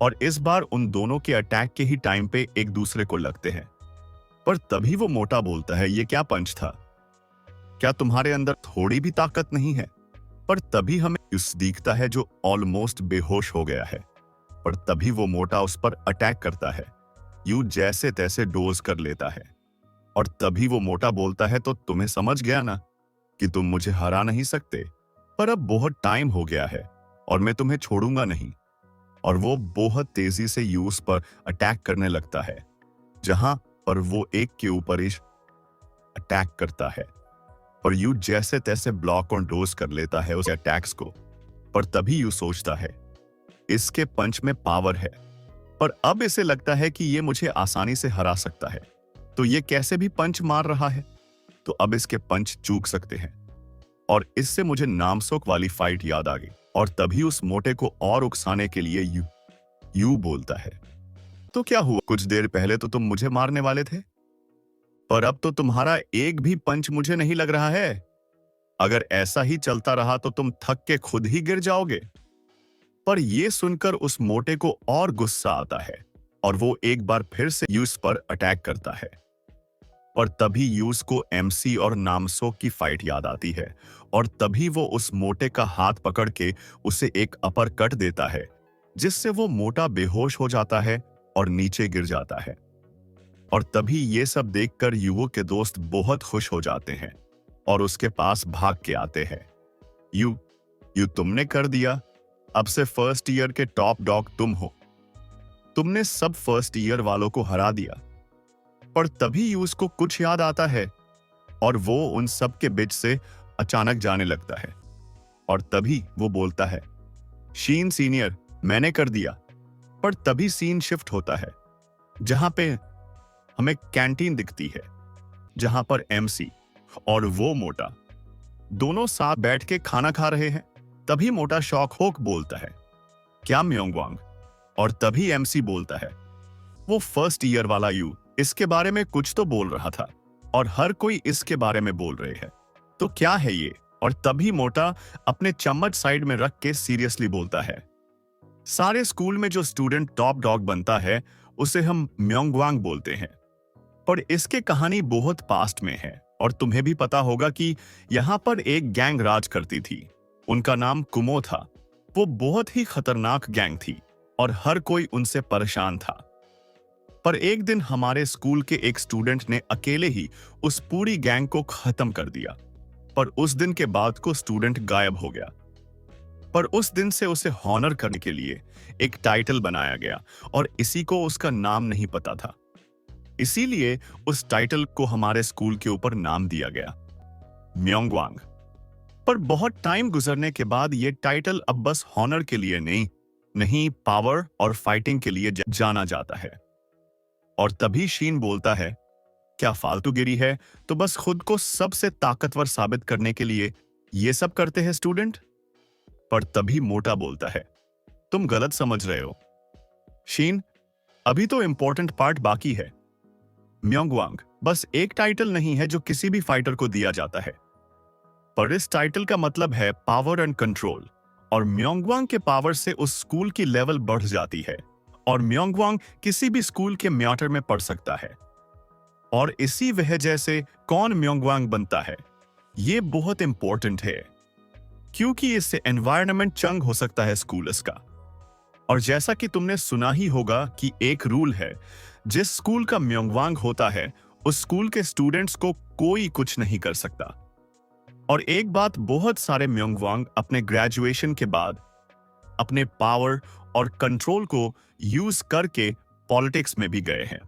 और इस बार उन दोनों के अटैक के ही टाइम पे एक दूसरे को लगते हैं। पर तभी वो मोटा बोलता है, ये क्या पंच था? क्या तुम्हारे अंदर थोड़ी भी ताकत नहीं है? पर तभी हमें यूस दिखता है, जो ऑलमोस्ट बेहोश हो गया है। पर तभी वो मोटा उस पर अटैक करता है, यू जैसे तैसे डोज कर लेता है। और तभी वो मोटा बोलता है, तो तुम्हें समझ गया ना कि तुम मुझे हरा नहीं सकते। पर अब बहुत टाइम हो गया है और मैं तुम्हें छोड़ूंगा नहीं। और वो बहुत तेजी से यूस पर अटैक करने लगता है, जहां पर वो एक के ऊपर ही अटैक करता है। पर यू जैसे तैसे ब्लॉक और डोज कर लेता है उस अटैक्स को। पर तभी यू सोचता है, इसके पंच में पावर है। पर अब इसे लगता है कि ये मुझे आसानी से हरा सकता है, तो ये कैसे भी पंच मार रहा है, तो अब इसके पंच चूक सकते हैं। और इससे मुझे नामसोक वाली फाइट याद आ गई। और तभी उस मोटे को और उकसाने के लिए यू बोलता है, तो क्या हुआ? कुछ देर पहले तो तुम मुझे मारने वाले थे, पर अब तो तुम्हारा एक भी पंच मुझे नहीं लग रहा है। अगर ऐसा ही चलता रहा तो तुम थक के खुद ही गिर जाओगे। पर यह सुनकर उस मोटे को और गुस्सा आता है, और वो एक बार फिर से यूस पर अटैक करता है। और तभी यूज को एमसी और नामसो की फाइट याद आती है, और तभी वो उस मोटे का हाथ पकड़ के उसे एक अपर कट देता है, जिससे वो मोटा बेहोश हो जाता है और नीचे गिर जाता है। और तभी ये सब देखकर युवो के दोस्त बहुत खुश हो जाते हैं और उसके पास भाग के आते हैं। यू तुमने कर दिया। अब से फर्स्ट ईयर के टॉप डॉग तुम हो। तुमने सब फर्स्ट ईयर वालों को हरा दिया। पर तभी यूज को कुछ याद आता है और वो उन सब के बीच से अचानक जाने लगता है। और तभी वो बोलता है, शीन सीनियर, मैंने कर दिया। पर तभी सीन शिफ्ट होता है, जहां पे हमें कैंटीन दिखती है, जहां पर एमसी और वो मोटा दोनों साथ बैठ के खाना खा रहे हैं। तभी मोटा शॉक होक बोलता है, क्या म्योंगवांग? और तभी एमसी बोलता है, वो फर्स्ट ईयर वाला यू इसके बारे में कुछ तो बोल रहा था और हर कोई इसके बारे में बोल रहे हैं, तो क्या है ये? और तभी मोटा अपने चम्मच साइड में रख के सीरियसली बोलता है, सारे स्कूल में जो स्टूडेंट टॉप डॉग बनता है उसे हम म्योंगवांग बोलते हैं। पर इसके कहानी बहुत पास्ट में है और तुम्हें भी पता होगा कि यहाँ पर एक गैंग राज करती थी। उनका नाम कुमो था। वो बहुत ही खतरनाक गैंग थी और हर कोई उनसे परेशान था। पर एक दिन हमारे स्कूल के एक स्टूडेंट ने अकेले ही उस पूरी गैंग को खत्म कर दिया। पर उस दिन के बाद को स्टूडेंट गायब हो गया। पर उस दिन से उसे हॉनर करने के लिए एक टाइटल बनाया गया और इसी को उसका नाम नहीं पता था। इसीलिए उस टाइटल को हमारे स्कूल के ऊपर नाम दिया गया, म्योंगवांग। पर बहुत टाइम गुजरने के बाद ये टाइटल अब बस हॉनर के लिए नहीं पावर और फाइटिंग के लिए जाना जाता है। और तभी शीन बोलता है, क्या फालतूगिरी है? तो बस खुद को सबसे ताकतवर साबित करने के लिए ये सब करते हैं स्टूडेंट। पर तभी मोटा बोलता है, तुम गलत समझ रहे हो शीन, अभी तो इंपॉर्टेंट पार्ट बाकी है। म्योंगवांग बस एक टाइटल नहीं है जो किसी भी फाइटर को दिया जाता है, पर इस टाइटल का मतलब है पावर एंड कंट्रोल। और म्योंगवांग के पावर से उस स्कूल की लेवल बढ़ जाती है और म्योंगवांग किसी भी स्कूल के म्याटर में पढ़ सकता है। और इसी वजह से कौन म्योंगवांग बनता है ये बहुत इंपॉर्टेंट है, क्योंकि इससे एनवायरनमेंट चंग हो सकता है स्कूल का। और जैसा कि तुमने सुना ही होगा कि एक रूल है, जिस स्कूल का म्योंगवांग होता है उस स्कूल के स्टूडेंट्स को कोई कुछ नहीं कर सकता। और एक बात, बहुत सारे म्योंगवांग अपने ग्रेजुएशन के बाद अपने पावर और कंट्रोल को यूज करके पॉलिटिक्स में भी गए हैं।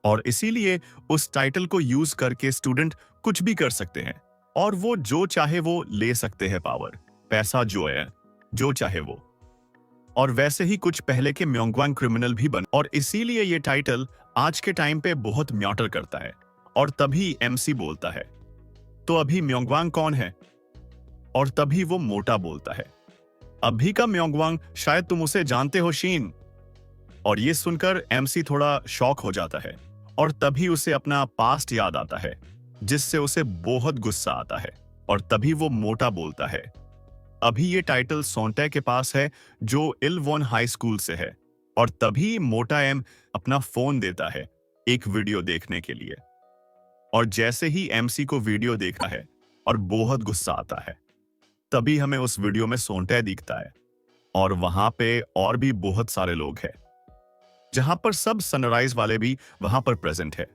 और इसीलिए उस टाइटल को यूज करके स्टूडेंट कुछ भी कर सकते हैं और वो जो चाहे वो ले सकते हैं, पावर, पैसा जो है, जो चाहे वो। और वैसे ही कुछ पहले के म्योंगवांग क्रिमिनल भी बने और इसीलिए ये टाइटल आज के टाइम पे बहुत मैटर करता है। और तभी एमसी बोलता है, तो अभी म्योंगवांग कौन है? और तभी वो मोटा बोलता है, अभी का म्योंगवांग शायद तुम उसे जानते हो शीन। और ये सुनकर एमसी थोड़ा शॉक हो जाता है और तभी उसे अपना पास्ट याद आता है, जिससे उसे बहुत गुस्सा आता है। और तभी वो मोटा बोलता है, अभी ये टाइटल सोंटे के पास है जो इलवॉन हाई स्कूल से है। और तभी मोटा एम अपना फोन देता है एक वीडियो देखने के लिए। और जैसे ही एमसी को वीडियो देखा है और बहुत गुस्सा आता है, तभी हमें उस वीडियो में सोंटे दिखता है और वहां पे और भी बहुत सारे लोग हैं, जहां पर सब सनराइज वाले भी वहां पर प्रेजेंट है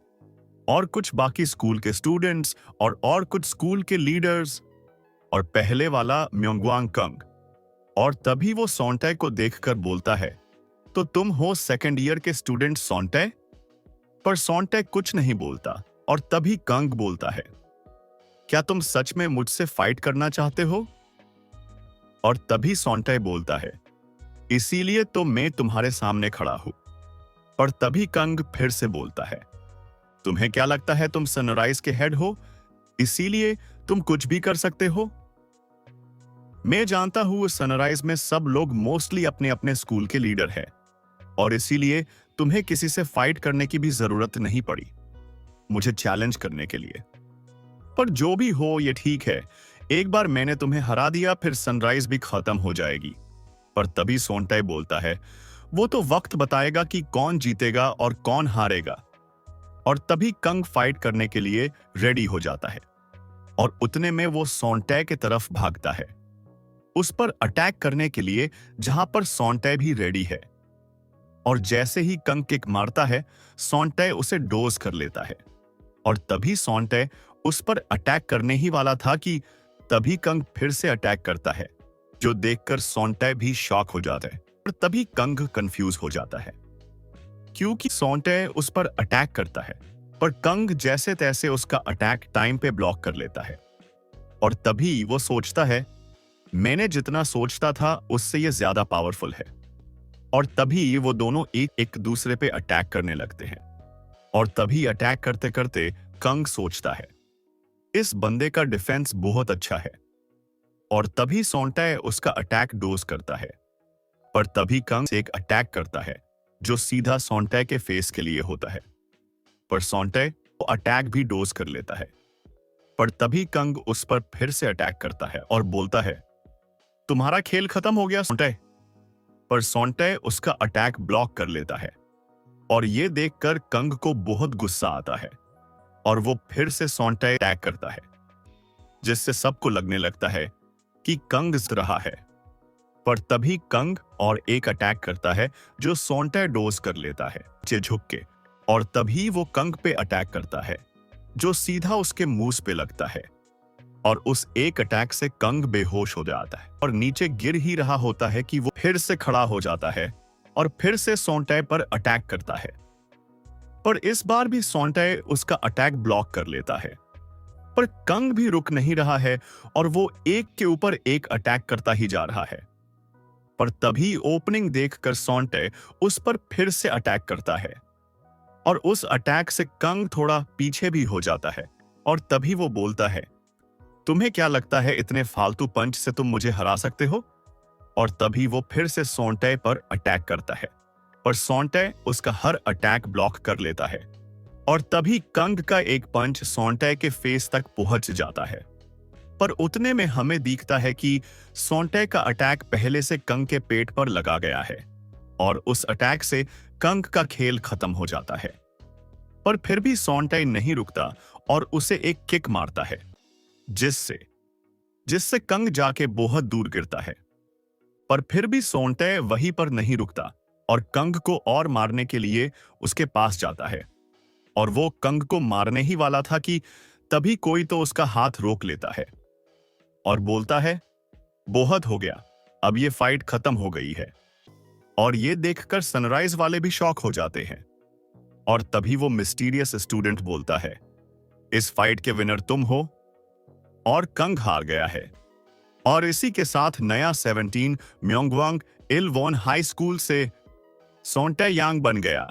और कुछ बाकी स्कूल के स्टूडेंट्स और कुछ स्कूल के लीडर्स और पहले वाला म्योंगवांग कंग। और तभी वो सोंटे को देखकर बोलता है, तो तुम हो सेकंड ईयर के स्टूडेंट सोंटे? पर सोंटे कुछ नहीं बोलता और तभी कंग बोलता है, क्या तुम सच में मुझसे फाइट करना चाहते हो? और तभी सोंटे बोलता है, इसीलिए तो मैं तुम्हारे सामने खड़ा हूं। और तभी कंग फिर से बोलता है, तुम्हें क्या लगता है तुम सनराइज के हेड हो, इसीलिए तुम कुछ भी कर सकते हो? मैं जानता हूं सनराइज में सब लोग मोस्टली अपने अपने स्कूल के लीडर हैं और इसीलिए तुम्हें किसी से फाइट करने की भी जरूरत नहीं पड़ी मुझे चैलेंज करने के लिए। पर जो भी हो ये ठीक है, एक बार मैंने तुम्हें हरा दिया फिर सनराइज भी खत्म हो जाएगी। पर तभी सोंटे बोलता है, वो तो वक्त बताएगा कि कौन जीतेगा और कौन हारेगा। और तभी कंग फाइट करने के लिए रेडी हो जाता है और उतने में वो सोंटे की तरफ भागता है, उस पर अटैक करने के लिए, जहां पर सोंटे भी रेडी है। और जैसे ही कंग किक मारता है, सोंटे उसे डोज कर लेता है और तभी सोंटे उस पर अटैक करने ही वाला था कि तभी कंग फिर से अटैक करता है, जो देखकर सोंटे भी शॉक हो जाता है। और तभी कंग कंफ्यूज हो जाता है क्योंकि सोंटे उस पर अटैक करता है, पर कंग जैसे तैसे उसका अटैक टाइम पे ब्लॉक कर लेता है। और तभी वो सोचता है, मैंने जितना सोचता था उससे ये ज्यादा पावरफुल है। और तभी वो दोनों एक दूसरे पे अटैक करने लगते हैं। और तभी अटैक करते करते कंग सोचता है, इस बंदे का डिफेंस बहुत अच्छा है। और तभी सोंटे उसका अटैक डोज करता है, पर तभी कंग एक अटैक करता है जो सीधा सोंटे के फेस के लिए होता है। पर सोंटे वो अटैक भी डोज कर लेता है, पर तभी कंग उस पर फिर से अटैक करता है और बोलता है, तुम्हारा खेल खत्म हो गया सोंटे। पर सोंटे उसका अटैक ब्लॉक कर लेता है और ये देखकर कंग को बहुत गुस्सा आता है और वो फिर से सोंटे अटैक करता है, जिससे सबको लगने लगता है कि कंग जीत रहा है। पर तभी कंग और एक अटैक करता है जो सोंटे डोज कर लेता है नीचे झुक के, और तभी वो कंग पे अटैक करता है जो सीधा उसके मुंह पे लगता है। और उस एक अटैक से कंग बेहोश हो जाता है और नीचे गिर ही रहा होता है कि वो फिर से खड़ा हो जाता है और फिर से सोंटे पर अटैक करता है। पर इस बार भी सोंटे उसका अटैक ब्लॉक कर लेता है, पर कंग भी रुक नहीं रहा है और वो एक के ऊपर एक अटैक करता ही जा रहा है। पर तभी ओपनिंग देखकर सोंटे उस पर फिर से अटैक करता है और उस अटैक से कंग थोड़ा पीछे भी हो जाता है। और तभी वो बोलता है, तुम्हें क्या लगता है इतने फालतू पंच से तुम मुझे हरा सकते हो? और तभी वो फिर से सोंटे पर अटैक करता है, पर सोंटे उसका हर अटैक ब्लॉक कर लेता है। और तभी कंग का एक पंच सोंटे के फेस तक पहुंच जाता है, पर उतने में हमें दिखता है कि सोंटे का अटैक पहले से कंग के पेट पर लगा गया है और उस अटैक से कंग का खेल खत्म हो जाता है। पर फिर भी सोंटे नहीं रुकता और उसे एक किक मारता है, जिससे जिससे कंग जाके बहुत दूर गिरता है। पर फिर भी सोंटे वहीं पर नहीं रुकता और कंग को और मारने के लिए उसके पास जाता है। और वो कंग को मारने ही वाला था कि तभी कोई तो उसका हाथ रोक लेता है और बोलता है, बहुत हो गया, अब ये फाइट खत्म हो गई है। और ये देखकर सनराइज वाले भी शॉक हो जाते हैं। और तभी वो मिस्टीरियस स्टूडेंट बोलता है, इस फाइट के विनर तुम हो और कंग हार गया है। और इसी के साथ नया 17 म्योंगवांग इलवॉन हाई स्कूल से सोंटे यांग बन गया।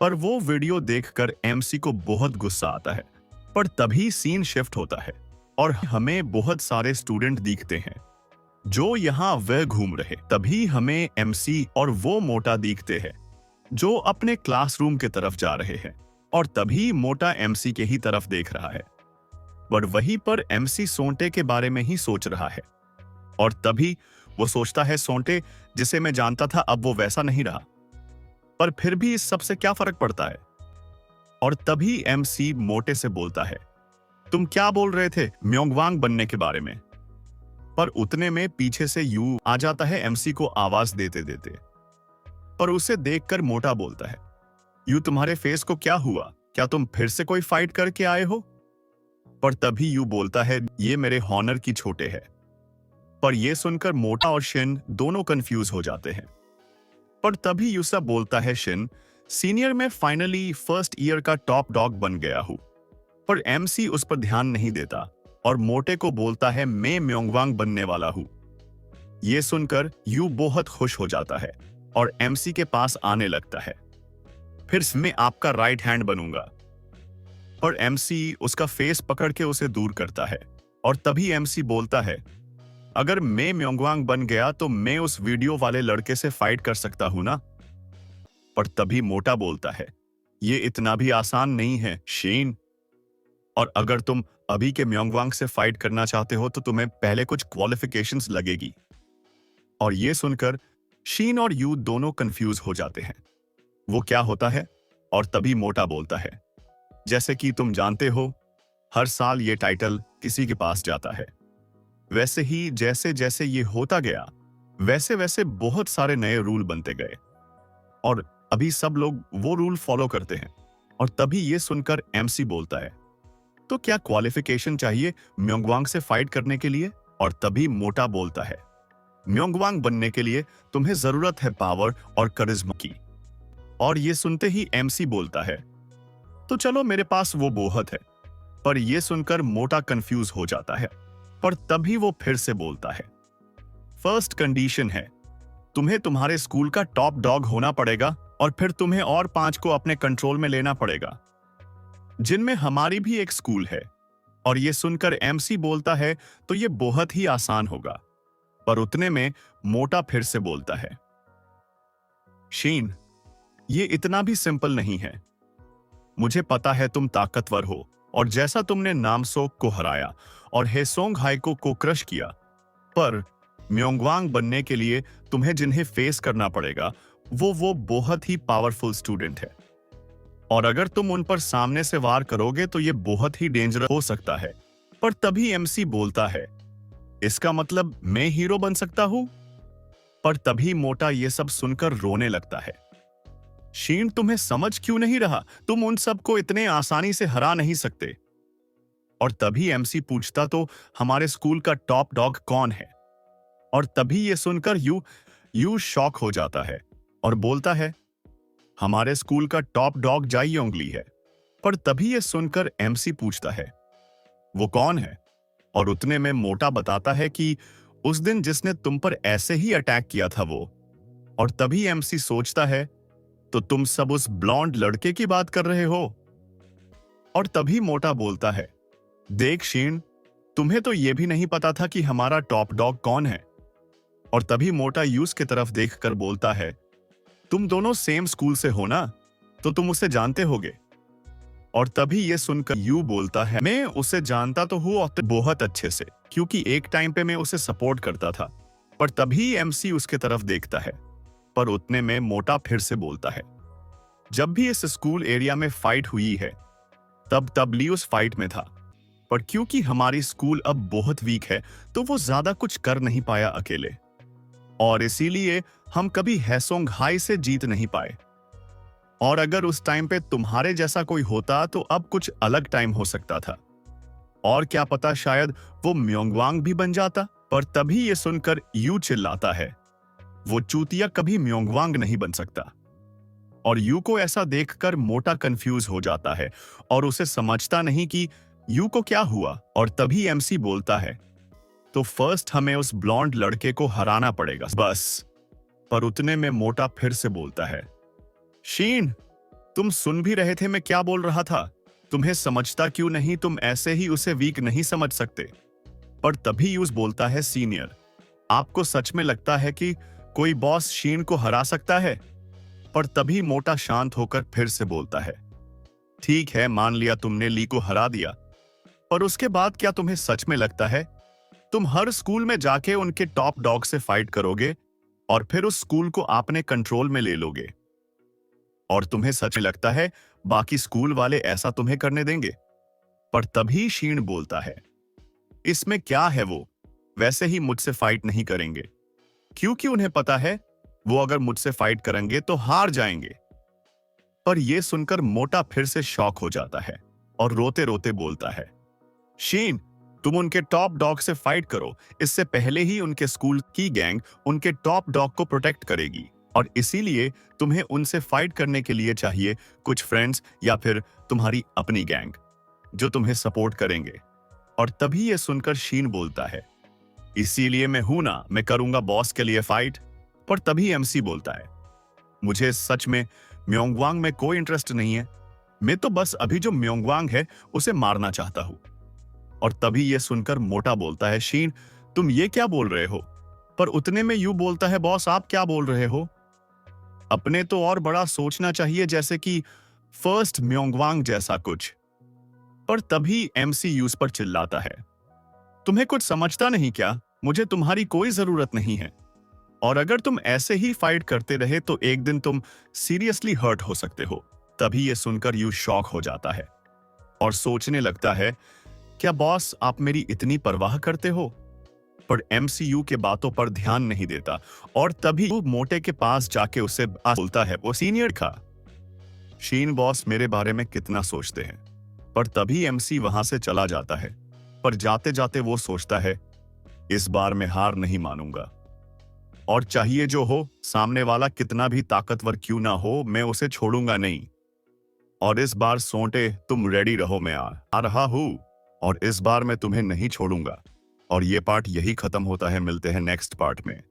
पर वो वीडियो देखकर एमसी को बहुत गुस्सा आता है। पर तभी सीन शिफ्ट होता है और हमें बहुत सारे स्टूडेंट दिखते हैं जो यहाँ वह घूम रहे। तभी हमें एमसी और वो मोटा दिखते हैं जो अपने क्लासरूम के तरफ जा रहे हैं। और तभी मोटा एमसी के ही तरफ देख रहा है, पर वहीं पर एमसी सोंटे के बारे में ही सोच रहा है। और तभी वो सोचता है, सोंटे जिसे मैं जानता था अब वो वैसा नहीं रहा, पर फिर भी इस सब से क्या फर्क पड़ता है। और तभी एमसी मोटे से बोलता है, तुम क्या बोल रहे थे म्योंगवांग बनने के बारे में? पर उतने में पीछे से यू आ जाता है एमसी को आवाज देते देते। पर उसे देखकर मोटा बोलता है, यू तुम्हारे फेस को क्या हुआ? क्या तुम फिर से कोई फाइट करके आए हो? पर तभी यू बोलता है, ये मेरे हॉनर की छोटे है। पर यह सुनकर मोटा और शिन दोनों कंफ्यूज हो जाते हैं। पर तभी यूसा बोलता है, शिन सीनियर में फाइनली फर्स्ट ईयर का टॉप डॉग बन गया हूं। पर एमसी उस पर ध्यान नहीं देता और मोटे को बोलता है, मैं म्योंगवांग बनने वाला हूं। यह सुनकर यू बहुत खुश हो जाता है और एमसी के पास आने लगता है, फिर मैं आपका राइट हैंड बनूंगा। और एमसी उसका फेस पकड़ के उसे दूर करता है। और तभी एमसी बोलता है, अगर मैं म्योंगवांग बन गया तो मैं उस वीडियो वाले लड़के से फाइट कर सकता हूं ना? पर तभी मोटा बोलता है, ये इतना भी आसान नहीं है शेन, और अगर तुम अभी के म्योंगवांग से फाइट करना चाहते हो तो तुम्हें पहले कुछ क्वालिफिकेशंस लगेगी। और ये सुनकर शीन और यू दोनों कंफ्यूज हो जाते हैं। वो क्या होता है? और तभी मोटा बोलता है, जैसे कि तुम जानते हो, हर साल ये टाइटल किसी के पास जाता है। वैसे ही जैसे जैसे ये होता गया, वैसे वैसे बहुत सारे नए रूल बनते गए और अभी सब लोग वो रूल फॉलो करते हैं। और तभी ये सुनकर एमसी बोलता है, तो क्या क्वालिफिकेशन चाहिए म्योंगवांग से फाइट करने के लिए? और तभी मोटा बोलता है, म्योंगवांग बनने के लिए तुम्हें जरूरत है पावर और करिश्मा की। और ये सुनते ही एमसी बोलता है, तो चलो मेरे पास वो बोहत है। पर यह सुनकर मोटा कंफ्यूज हो जाता है। पर तभी वो फिर से बोलता है, फर्स्ट कंडीशन है, तुम्हें तुम्हारे स्कूल का टॉप डॉग होना पड़ेगा और फिर तुम्हें और 5 को अपने कंट्रोल में लेना पड़ेगा, जिनमें हमारी भी एक स्कूल है। और यह सुनकर एमसी बोलता है, तो यह बहुत ही आसान होगा। पर उतने में मोटा फिर से बोलता है, शीन, ये इतना भी सिंपल नहीं है। मुझे पता है तुम ताकतवर हो और जैसा तुमने नामसोक को हराया और हेसोंग हाइको को क्रश किया, पर म्योंगवांग बनने के लिए तुम्हें जिन्हें फेस करना पड़ेगा वो बहुत ही पावरफुल स्टूडेंट है। और अगर तुम उन पर सामने से वार करोगे तो ये बहुत ही डेंजरस हो सकता है। पर तभी एमसी बोलता है, इसका मतलब मैं हीरो बन सकता हूं? पर तभी मोटा ये सब सुनकर रोने लगता है। शीन, तुम्हें समझ क्यों नहीं रहा? तुम उन सबको इतने आसानी से हरा नहीं सकते। और तभी एमसी पूछता, तो हमारे स्कूल का टॉप डॉग कौन है? और तभी ये सुनकर यू शॉक हो जाता है और बोलता है, हमारे स्कूल का टॉप डॉग जाई योंगली है। पर तभी ये सुनकर एमसी पूछता है, वो कौन है? और उतने में मोटा बताता है कि उस दिन जिसने तुम पर ऐसे ही अटैक किया था वो। और तभी एमसी सोचता है, तो तुम सब उस ब्लॉन्ड लड़के की बात कर रहे हो? और तभी मोटा बोलता है, देख शीन, तुम्हें तो यह भी नहीं पता था कि हमारा टॉप डॉग कौन है। और तभी मोटा यूस की तरफ देखकर बोलता है, तुम दोनों सेम स्कूल से हो ना, तो तुम उसे जानते होगे। और तभी यह सुनकर यू बोलता है, मैं उसे जानता तो हूं और बहुत अच्छे से, क्योंकि एक टाइम पे मैं उसे सपोर्ट करता था। पर तभी एमसी उसके तरफ देखता है। पर उतने में मोटा फिर से बोलता है, जब भी इस स्कूल एरिया में फाइट हुई है तब ली उस फाइट में था, पर क्योंकि हमारी स्कूल अब बहुत वीक है तो वो ज्यादा कुछ कर नहीं पाया अकेले, और इसीलिए हम कभी हेसोंग हाई से जीत नहीं पाए। और अगर उस टाइम पे तुम्हारे जैसा कोई होता तो अब कुछ अलग टाइम हो सकता था, और क्या पता शायद वो म्योंगवांग भी बन जाता। पर तभी ये सुनकर यू चिल्लाता है, वो चूतिया कभी म्योंगवांग नहीं बन सकता। और यू को ऐसा देखकर मोटा कंफ्यूज हो जाता है और उसे समझता नहीं कि यू को क्या हुआ। और तभी एमसी बोलता है, तो फर्स्ट हमें उस ब्लॉन्ड लड़के को हराना पड़ेगा बस। पर उतने में मोटा फिर से बोलता है, शीन, तुम सुन भी रहे थे मैं क्या बोल रहा था? तुम्हें समझता क्यों नहीं? तुम ऐसे ही उसे वीक नहीं समझ सकते। पर तभी यूज बोलता है, सीनियर, आपको सच में लगता है कि कोई बॉस शीन को हरा सकता है? पर तभी मोटा शांत होकर फिर से बोलता है, ठीक है, मान लिया तुमने ली को हरा दिया, पर उसके बाद क्या तुम्हें सच में लगता है तुम हर स्कूल में जाके उनके टॉप डॉग से फाइट करोगे और फिर उस स्कूल को अपने कंट्रोल में ले लोगे? और तुम्हें सच में लगता है बाकी स्कूल वाले ऐसा तुम्हें करने देंगे? पर तभी शीन बोलता है, इसमें क्या है, वो वैसे ही मुझसे फाइट नहीं करेंगे, क्योंकि उन्हें पता है वो अगर मुझसे फाइट करेंगे तो हार जाएंगे। पर यह सुनकर मोटा फिर से शॉक हो जाता है और रोते रोते बोलता है, शीन, तुम उनके टॉप डॉग से फाइट करो, इससे पहले ही उनके स्कूल की गैंग उनके टॉप डॉग को प्रोटेक्ट करेगी, और इसीलिए तुम्हें उनसे फाइट करने के लिए चाहिए कुछ फ्रेंड्स या फिर तुम्हारी अपनी गैंग जो तुम्हें सपोर्ट करेंगे। और तभी यह सुनकर शीन बोलता है, इसीलिए मैं हूं ना, मैं करूंगा बॉस के लिए फाइट। पर तभी एमसी बोलता है, मुझे सच में म्योंगवांग में कोई इंटरेस्ट नहीं है, मैं तो बस अभी जो म्योंगवांग है उसे मारना चाहता हूं। और तभी यह सुनकर मोटा बोलता है, शीन, तुम ये क्या बोल रहे हो? पर उतने में यू बोलता है, बॉस आप क्या बोल रहे हो? अपने तो और बड़ा सोचना चाहिए, जैसे कि फर्स्ट म्योंगवांग जैसा कुछ। पर तभी एमसी यूज पर चिल्लाता है, तुम्हें कुछ समझता नहीं क्या? मुझे तुम्हारी कोई जरूरत नहीं है, और अगर तुम ऐसे ही फाइट करते रहे तो एक दिन तुम सीरियसली हर्ट हो सकते हो। तभी ये सुनकर यू शॉक हो जाता है और सोचने लगता है, क्या बॉस आप मेरी इतनी परवाह करते हो? पर एमसीयू के बातों पर ध्यान नहीं देता और तभी वो मोटे के पास जाके उसे बोलता है, वो सीनियर का शीन बॉस मेरे बारे में कितना सोचते हैं। पर तभी एमसी वहां से चला जाता है। पर जाते जाते वो सोचता है, इस बार मैं हार नहीं मानूंगा और चाहिए जो हो, सामने वाला कितना भी ताकतवर क्यों ना हो, मैं उसे छोड़ूंगा नहीं। और इस बार सोंटे तुम रेडी रहो, मैं आ रहा हूं और इस बार मैं तुम्हें नहीं छोड़ूंगा। और ये पार्ट यही खत्म होता है। मिलते हैं नेक्स्ट पार्ट में।